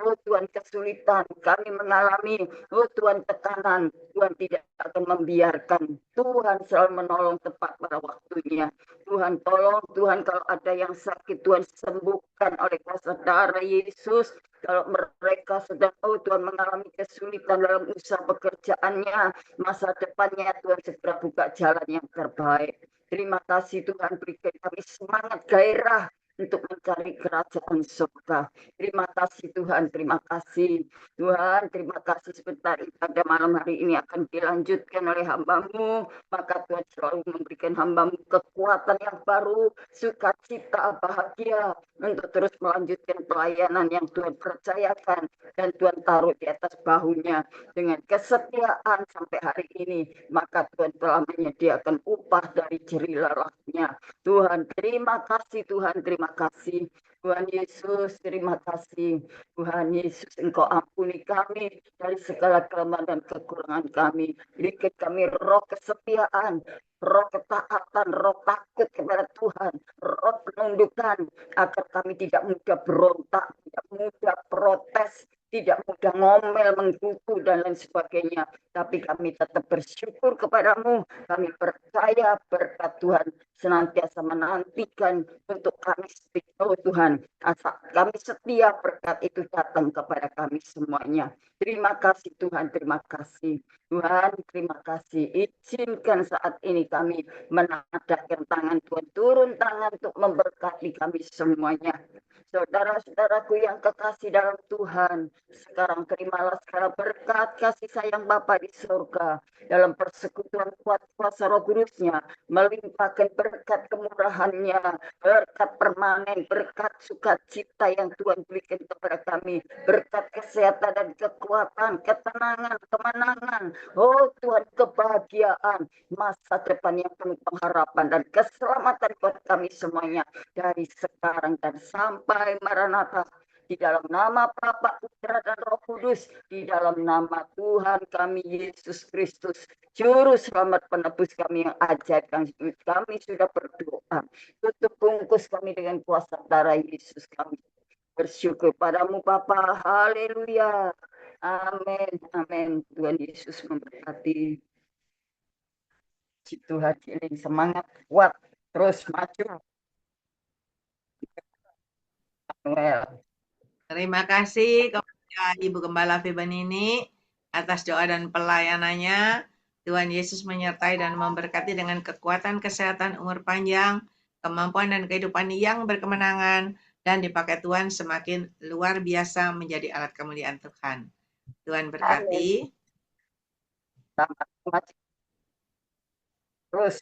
oh Tuhan kesulitan, kami mengalami, oh Tuhan tekanan, Tuhan tidak akan membiarkan. Tuhan selalu menolong tepat pada waktunya. Tuhan tolong, Tuhan kalau ada yang sakit, Tuhan sembuhkan oleh kuasa darah Yesus. Kalau mereka sedang, oh Tuhan mengalami kesulitan dalam usaha pekerjaannya, masa depannya Tuhan segera buka jalan yang terbaik. Terima kasih Tuhan, berikan kami semangat gairah untuk mencari kerajaan surga. Terima kasih Tuhan, terima kasih. Tuhan, terima kasih sebentar pada malam hari ini akan dilanjutkan oleh hamba-Mu. Maka Tuhan selalu memberikan hamba-Mu kekuatan yang baru, sukacita, bahagia untuk terus melanjutkan pelayanan yang Tuhan percayakan dan Tuhan taruh di atas bahunya dengan kesetiaan sampai hari ini. Maka Tuhan telah menyediakan upah dari jerih lerahnya. Tuhan, terima kasih Tuhan, terima kasih. Tuhan Yesus, terima kasih. Tuhan Yesus, Engkau ampuni kami dari segala kelemahan dan kekurangan kami. Berikan kami roh kesetiaan, roh ketaatan, roh takut kepada Tuhan, roh penundukan, agar kami tidak mudah berontak, tidak mudah protes, tidak mudah ngomel, mengkutu, dan lain sebagainya. Tapi kami tetap bersyukur kepadamu. Kami percaya berkat Tuhan senantiasa menantikan untuk kami setia, oh Tuhan. Asal kami setia berkat itu datang kepada kami semuanya. Terima kasih Tuhan, terima kasih. Tuhan, terima kasih. Izinkan saat ini kami menadahkan tangan Tuhan. Turun tangan untuk memberkati kami semuanya. Saudara-saudaraku yang kekasih dalam Tuhan, sekarang terimalah segala berkat kasih sayang Bapa di surga dalam persekutuan kuat kuasa Roh Kudusnya, melimpahkan berkat kemurahannya, berkat permanen, berkat sukacita yang Tuhan berikan kepada kami, berkat kesehatan dan kekuatan, ketenangan, kemenangan, oh Tuhan, kebahagiaan, masa depan yang penuh pengharapan dan keselamatan buat kami semuanya dari sekarang dan sampai Maranatha. Di dalam nama Bapa, Putra dan Roh Kudus, di dalam nama Tuhan kami Yesus Kristus, Juru Selamat penebus kami yang ajaib, kami sudah berdoa. Tutup bungkus kami dengan kuasa darah Yesus kami. Bersyukur padamu Bapa, haleluya. Amin, amin. Tuhan Yesus memberkati. Tuhan, semangat, kuat, terus maju. Well. Terima kasih kepada Ibu Gembala Fibanini atas doa dan pelayanannya. Tuhan Yesus menyertai dan memberkati dengan kekuatan kesehatan, umur panjang, kemampuan dan kehidupan yang berkemenangan, dan dipakai Tuhan semakin luar biasa menjadi alat kemuliaan Tuhan. Tuhan berkati. Terus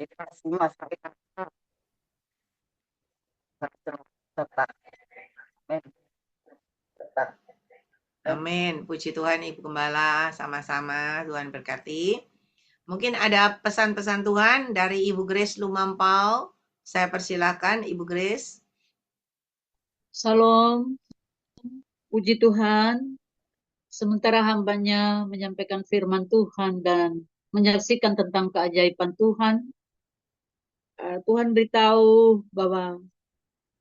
kita semua sampai tetap. Amin. Puji Tuhan Ibu Gembala, sama-sama. Tuhan berkati. Mungkin ada pesan-pesan Tuhan dari Ibu Grace Lumampau. Saya persilakan Ibu Grace. Salam, puji Tuhan. Sementara hambanya menyampaikan firman Tuhan dan menyaksikan tentang keajaiban Tuhan, Tuhan beritahu bahwa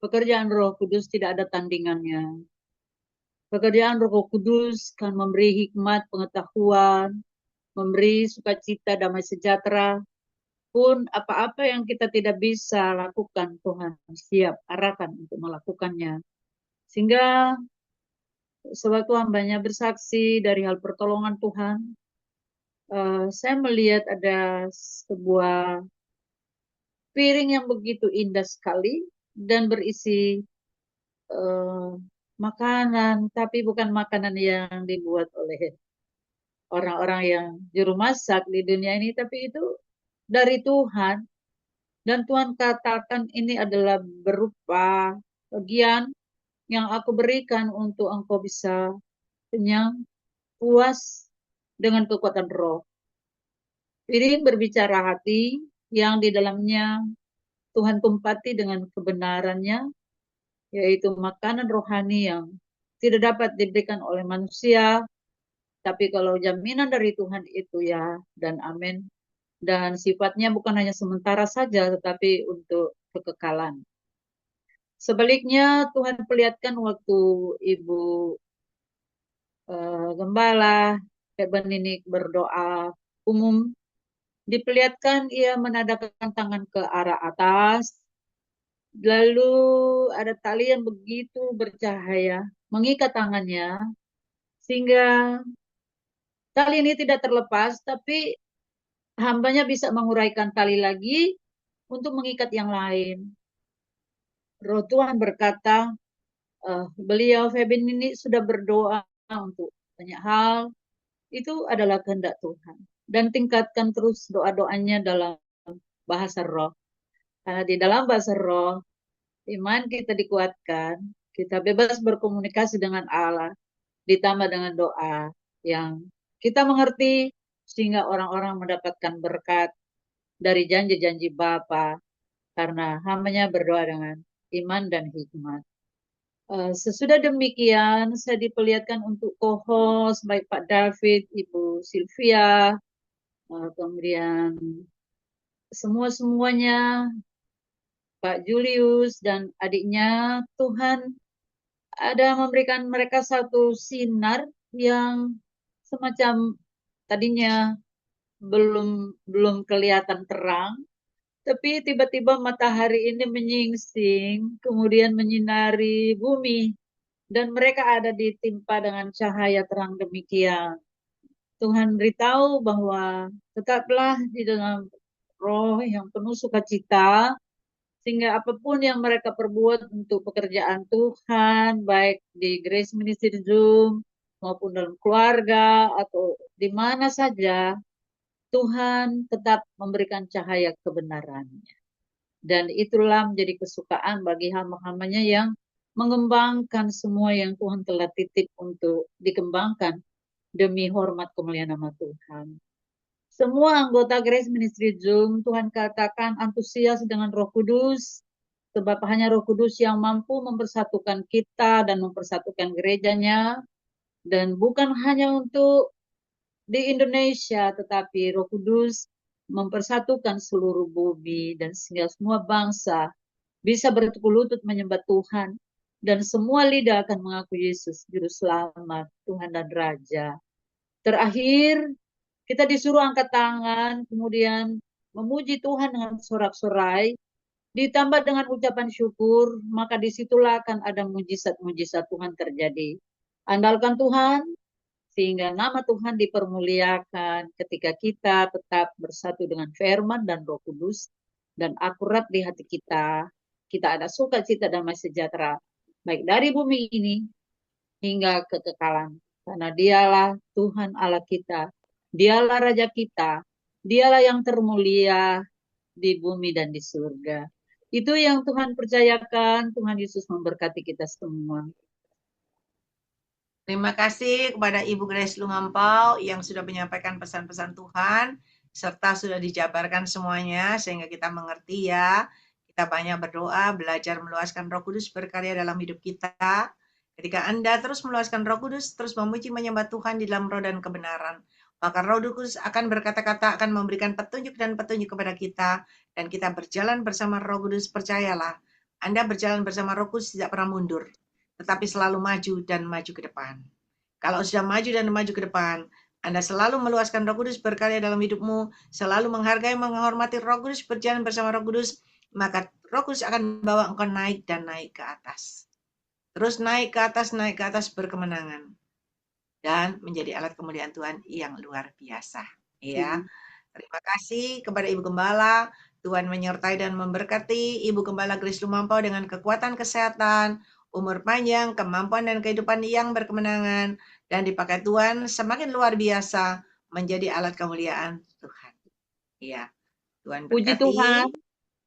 pekerjaan Roh Kudus tidak ada tandingannya. Pekerjaan Roh Kudus kan memberi hikmat, pengetahuan, memberi sukacita, damai sejahtera, pun apa-apa yang kita tidak bisa lakukan, Tuhan siap arahkan untuk melakukannya. Sehingga sewaktu hambanya bersaksi dari hal pertolongan Tuhan, saya melihat ada sebuah piring yang begitu indah sekali dan berisi makanan, tapi bukan makanan yang dibuat oleh orang-orang yang juru masak di dunia ini, tapi itu dari Tuhan. Dan Tuhan katakan ini adalah berupa bagian yang aku berikan untuk engkau bisa kenyang, puas dengan kekuatan roh. Piring berbicara hati yang di dalamnya Tuhan tempati dengan kebenarannya, yaitu makanan rohani yang tidak dapat diberikan oleh manusia, tapi kalau jaminan dari Tuhan itu ya dan amin. Dan sifatnya bukan hanya sementara saja, tetapi untuk kekekalan. Sebaliknya Tuhan perlihatkan waktu Ibu Gembala Beninik berdoa umum, diperlihatkan ia menadahkan tangan ke arah atas, lalu ada tali yang begitu bercahaya mengikat tangannya, sehingga tali ini tidak terlepas, tapi hambanya bisa menguraikan tali lagi untuk mengikat yang lain. Roh Tuhan berkata, beliau Febin ini sudah berdoa untuk banyak hal, itu adalah kehendak Tuhan. Dan tingkatkan terus doa-doanya dalam bahasa roh. Karena di dalam bahasa roh, iman kita dikuatkan, kita bebas berkomunikasi dengan Allah, ditambah dengan doa yang kita mengerti, sehingga orang-orang mendapatkan berkat dari janji-janji Bapa, karena hambanya berdoa dengan iman dan hikmat. Sesudah demikian, saya diperlihatkan untuk co-host, baik Pak David, Ibu Sylvia, kemudian semuanya, Pak Julius dan adiknya, Tuhan ada memberikan mereka satu sinar yang semacam tadinya belum kelihatan terang, tapi tiba-tiba matahari ini menyingsing, kemudian menyinari bumi, dan mereka ada ditimpa dengan cahaya terang demikian. Tuhan beritahu bahwa tetaplah di dalam roh yang penuh sukacita, sehingga apapun yang mereka perbuat untuk pekerjaan Tuhan, baik di Grace Ministry Zoom, maupun dalam keluarga, atau di mana saja, Tuhan tetap memberikan cahaya kebenarannya. Dan itulah menjadi kesukaan bagi hamba-hambanya yang mengembangkan semua yang Tuhan telah titip untuk dikembangkan demi hormat kemuliaan nama Tuhan. Semua anggota Grace Ministry Zoom, Tuhan katakan antusias dengan Roh Kudus, sebab hanya Roh Kudus yang mampu mempersatukan kita dan mempersatukan gerejanya, dan bukan hanya untuk di Indonesia, tetapi Roh Kudus mempersatukan seluruh bumi, dan sehingga semua bangsa bisa bertekuk lutut menyembah Tuhan, dan semua lidah akan mengaku Yesus Juru Selamat, Tuhan dan Raja. Terakhir, kita disuruh angkat tangan, kemudian memuji Tuhan dengan sorak-sorai, ditambah dengan ucapan syukur, maka disitulah akan ada mujizat-mujizat Tuhan terjadi. Andalkan Tuhan, sehingga nama Tuhan dipermuliakan ketika kita tetap bersatu dengan firman dan Roh Kudus, dan akurat di hati kita, kita ada sukacita damai sejahtera, baik dari bumi ini hingga kekekalan. Karena dialah Tuhan Allah kita, dialah Raja kita, dialah yang termulia di bumi dan di surga. Itu yang Tuhan percayakan. Tuhan Yesus memberkati kita semua. Terima kasih kepada Ibu Grace Lungampau yang sudah menyampaikan pesan-pesan Tuhan, serta sudah dijabarkan semuanya, sehingga kita mengerti ya. Kita banyak berdoa, belajar meluaskan Roh Kudus berkarya dalam hidup kita. Ketika Anda terus meluaskan Roh Kudus, terus memuji menyembah Tuhan di dalam roh dan kebenaran, maka Roh Kudus akan berkata-kata, akan memberikan petunjuk dan petunjuk kepada kita, dan kita berjalan bersama Roh Kudus. Percayalah, Anda berjalan bersama Roh Kudus tidak pernah mundur, tetapi selalu maju dan maju ke depan. Kalau sudah maju dan maju ke depan, Anda selalu meluaskan Roh Kudus berkarya dalam hidupmu, selalu menghargai, menghormati Roh Kudus, berjalan bersama Roh Kudus, maka Roh Kudus akan membawa engkau naik dan naik ke atas. Terus naik ke atas berkemenangan. Dan menjadi alat kemuliaan Tuhan yang luar biasa. Ya. Terima kasih kepada Ibu Gembala. Tuhan menyertai dan memberkati Ibu Gembala Grace Lumampau dengan kekuatan kesehatan, umur panjang, kemampuan dan kehidupan yang berkemenangan, dan dipakai Tuhan semakin luar biasa menjadi alat kemuliaan Tuhan. Iya, Tuhan Puji berkati. Tuhan.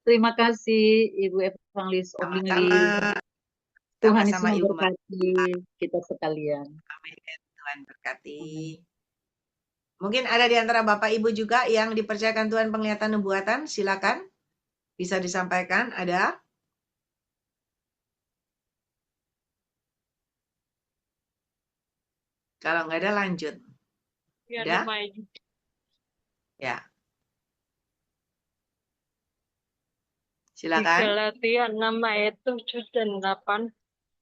Terima kasih Ibu Evangelis Oblingli. Sama-sama. Tuhan Yesus Sama-sama Ibu Gembala. memberkati kita sekalian. Amin. Tuhan berkati. Mungkin ada di antara Bapak Ibu juga yang dipercayakan Tuhan penglihatan nubuatan. Silakan. Bisa disampaikan. Ada? Kalau nggak ada lanjut. Ada? Ya. Di Silakan. Galatia 6 ayat 7 dan 8,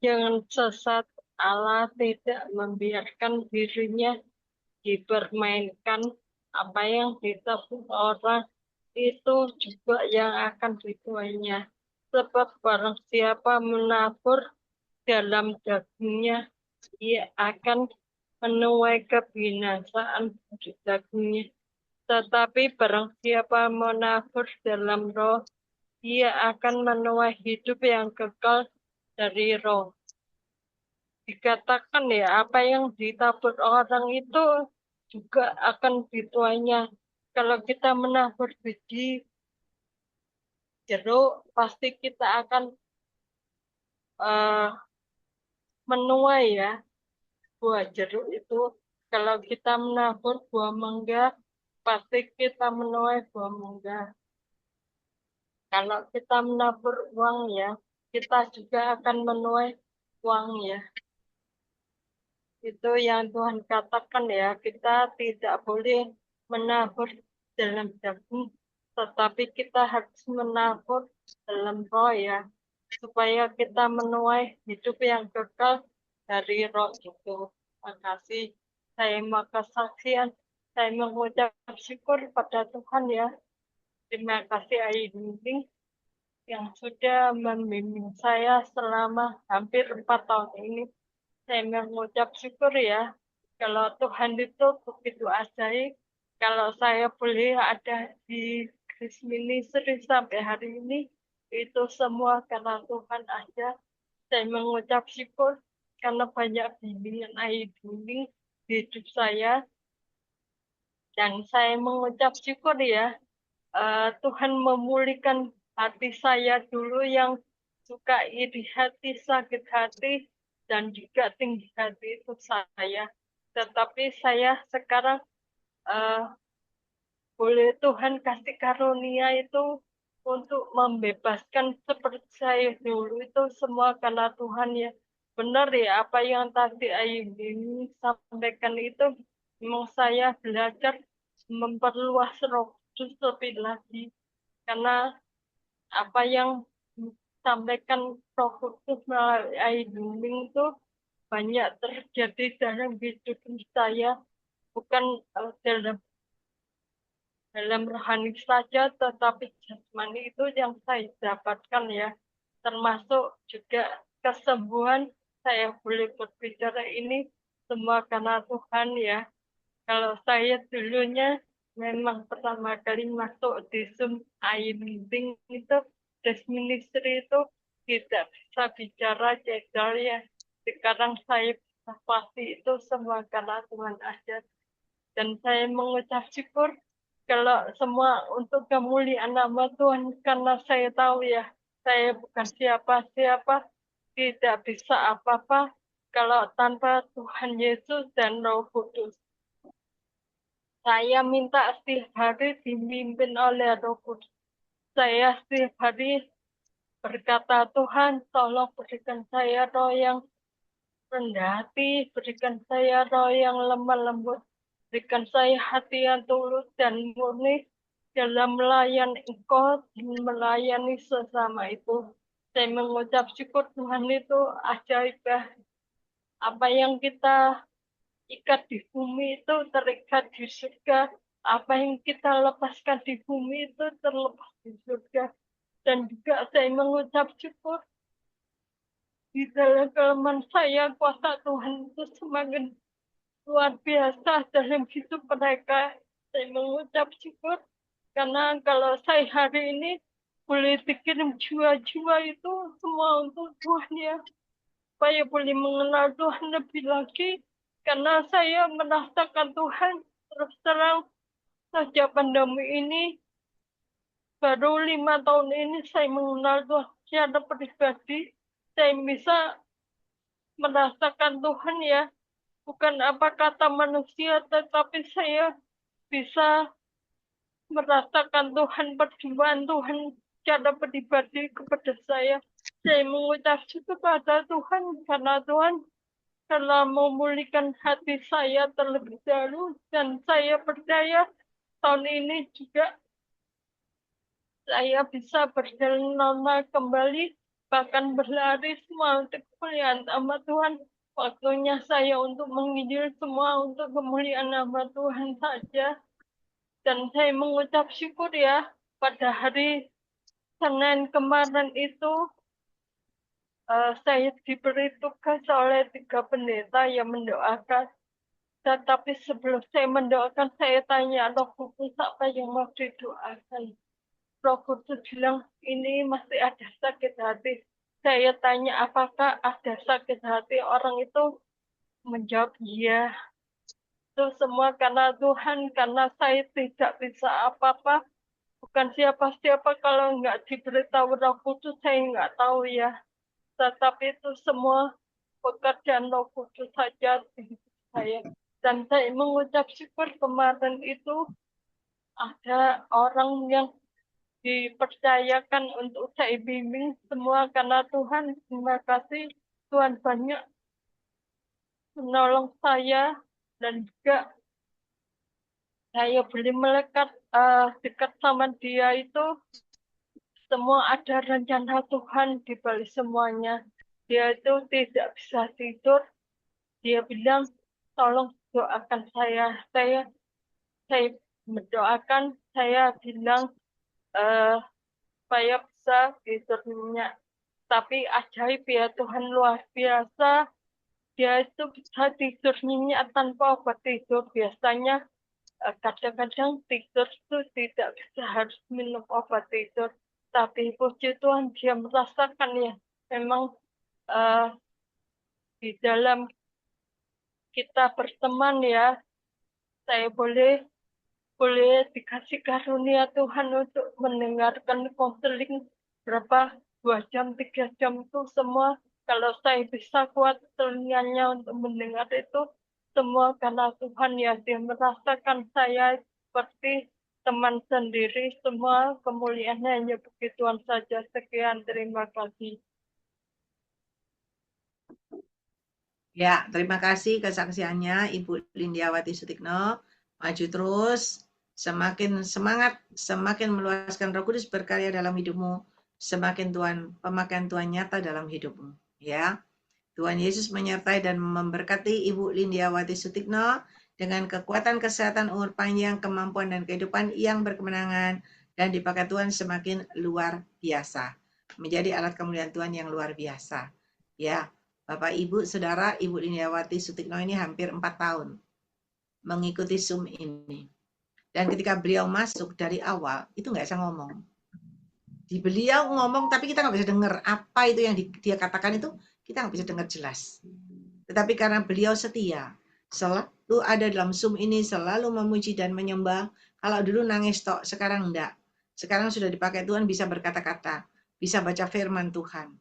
jangan sesat, Allah tidak membiarkan dirinya dipermainkan. Apa yang ditabur orang itu juga yang akan dituainya. Sebab barang siapa menabur dalam dagingnya, ia akan menuai kebinasaan dari dagingnya. Tetapi barang siapa menabur dalam roh, ia akan menuai hidup yang kekal dari roh. Dikatakan ya, apa yang ditabur orang itu juga akan dituainya. Kalau kita menabur biji jeruk, pasti kita akan menuai ya buah jeruk itu. Kalau kita menabur buah mangga, pasti kita menuai buah mangga. Kalau kita menabur uang ya, kita juga akan menuai uang ya. Itu yang Tuhan katakan ya, kita tidak boleh menabur dalam daging, tetapi kita harus menabur dalam roh ya, supaya kita menuai hidup yang kekal dari roh itu. Terima kasih. Saya mau kesaksian, saya mengucap syukur pada Tuhan ya. Terima kasih Ayah Bimbing yang sudah membimbing saya selama hampir 4 tahun ini. Saya mengucap syukur ya, kalau Tuhan itu begitu ajaib, kalau saya boleh ada di Grace Ministry sampai hari ini, itu semua karena Tuhan aja. Saya mengucap syukur karena banyak bimbingan Ayah Bimbing di hidup saya, dan saya mengucap syukur ya, Tuhan memulihkan hati saya dulu yang suka iri hati, sakit hati, dan juga tinggi hati itu saya. Tetapi saya sekarang boleh Tuhan kasih karunia itu untuk membebaskan seperti saya dulu itu semua karena Tuhan ya. Benar ya apa yang tadi Ayu ini sampaikan itu, memang saya belajar memperluas Roh Kudus lebih lagi, karena apa yang disampaikan Roh Kudus melalui Ayu itu banyak terjadi dalam hidup saya, bukan dalam rohani saja, tetapi jasmani itu yang saya dapatkan ya, termasuk juga kesembuhan. Saya boleh berbicara ini semua karena Tuhan ya. Kalau saya dulunya memang pertama kali masuk di Zoom Meeting itu, Grace Ministry itu tidak bisa bicara cedal ya. Sekarang saya bisa pasti itu semua karena Tuhan aja. Dan saya mengucap syukur kalau semua untuk kemuliaan nama Tuhan, karena saya tahu ya, saya bukan siapa-siapa, tidak bisa apa-apa kalau tanpa Tuhan Yesus dan Roh Kudus. Saya minta setiap hari dipimpin oleh Roh Kudus. Saya setiap hari berkata, Tuhan, tolong berikan saya roh yang rendah hati, berikan saya roh yang lemah lembut, berikan saya hati yang tulus dan murni dalam melayani Engkau dan melayani sesama itu. Saya mengucap syukur Tuhan itu ajaib ya. Apa yang kita ikat di bumi itu terikat di surga. Apa yang kita lepaskan di bumi itu terlepas di surga. Dan juga saya mengucap syukur di dalam kelemahan saya, kuasa Tuhan itu semakin luar biasa dalam hidup mereka. Saya mengucap syukur karena kalau saya hari ini boleh dikirim jiwa-jiwa itu semua untuk Tuhan ya, supaya boleh mengenal Tuhan lebih lagi, karena saya merasakan Tuhan terus terang sejak pandemi ini, baru 5 tahun ini saya mengenal Tuhan secara pribadi. Saya bisa merasakan Tuhan ya, bukan apa kata manusia, tetapi saya bisa merasakan Tuhan, perjumpaan Tuhan secara pribadi kepada saya. Saya mengucap syukur pada Tuhan karena Tuhan telah memulihkan hati saya terlebih dahulu, dan saya percaya tahun ini juga saya bisa berjalan normal kembali, bahkan berlari semua untuk kemuliaan nama Tuhan. Waktunya saya untuk menginjil semua untuk kemuliaan nama Tuhan saja. Dan saya mengucap syukur ya, pada hari Senin kemarin itu saya diberi tugas oleh 3 pendeta yang mendoakan. Tetapi sebelum saya mendoakan, saya tanya Roh Kudus apa yang mau didoakan. Roh Kudus bilang, ini masih ada sakit hati. Saya tanya, apakah ada sakit hati? Orang itu menjawab, iya. Itu semua karena Tuhan, karena saya tidak bisa apa-apa. Bukan siapa-siapa kalau nggak diberitahu Roh Kudus, saya nggak tahu ya. Tetapi itu semua pekerjaan Roh Kudus saja di hidup saya. Dan saya mengucap syukur kemarin itu ada orang yang dipercayakan untuk saya bimbing semua karena Tuhan. Terima kasih Tuhan banyak menolong saya, dan juga saya boleh melekat dekat sama dia itu semua ada rencana Tuhan di balik semuanya. Dia itu tidak bisa tidur. Dia bilang, tolong doakan saya. Saya mendoakan, saya bilang supaya bisa tidur nyenyak. Tapi ajaib ya, Tuhan luar biasa. Dia itu bisa tidur nyenyak tanpa obat tidur. Biasanya kadang-kadang tidur itu tidak bisa harus minum obat tidur. Tapi puji Tuhan dia merasakan ya. Memang di dalam kita berteman ya, saya boleh dikasih karunia Tuhan untuk mendengarkan konseling berapa 2 jam 3 jam itu semua. Kalau saya bisa kuat telinganya untuk mendengar itu semua karena Tuhan ya, dia merasakan saya seperti teman sendiri. Semua kemuliaan hanya bagi Tuhan saja. Sekian, terima kasih. Ya, terima kasih kesaksiannya Ibu Lindiawati Sutikno. Maju terus, semakin semangat, semakin meluaskan Roh Kudus berkarya dalam hidupmu, semakin pemakaian Tuhan nyata dalam hidupmu. Ya, Tuhan Yesus menyertai dan memberkati Ibu Lindiawati Sutikno dengan kekuatan kesehatan, umur panjang, kemampuan dan kehidupan yang berkemenangan, dan dipakai Tuhan semakin luar biasa. Menjadi alat kemuliaan Tuhan yang luar biasa. Ya, Bapak, Ibu, Saudara, Ibu Lindiawati Sutikno ini hampir 4 tahun mengikuti Zoom ini. Dan ketika beliau masuk dari awal, itu nggak bisa ngomong. Di beliau ngomong, tapi kita nggak bisa dengar apa itu yang dia katakan itu, kita nggak bisa dengar jelas. Tetapi karena beliau setia, selalu ada dalam Zoom ini, selalu memuji dan menyembah. Kalau dulu nangis tok, sekarang enggak. Sekarang sudah dipakai Tuhan, bisa berkata-kata, bisa baca firman Tuhan.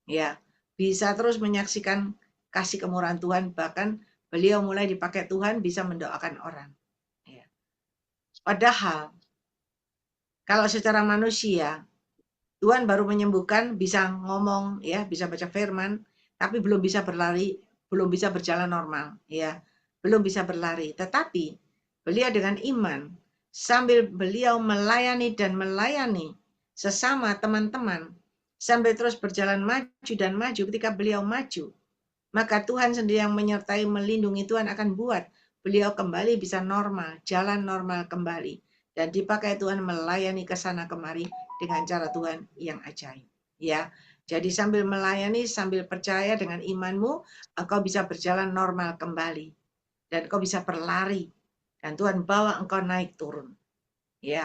Ya, bisa terus menyaksikan kasih kemurahan Tuhan, bahkan beliau mulai dipakai Tuhan bisa mendoakan orang. Ya. Padahal kalau secara manusia Tuhan baru menyembuhkan, bisa ngomong, ya, bisa baca firman, tapi belum bisa berlari, belum bisa berjalan normal, ya, belum bisa berlari. Tetapi beliau dengan iman, sambil beliau melayani dan melayani sesama teman-teman, sambil terus berjalan maju dan maju. Ketika beliau maju, maka Tuhan sendiri yang menyertai, melindungi. Tuhan akan buat beliau kembali bisa normal, jalan normal kembali, dan dipakai Tuhan melayani ke sana kemari dengan cara Tuhan yang ajaib. Ya, jadi sambil melayani, sambil percaya dengan imanmu, engkau bisa berjalan normal kembali, dan engkau bisa berlari, dan Tuhan bawa engkau naik turun. Ya.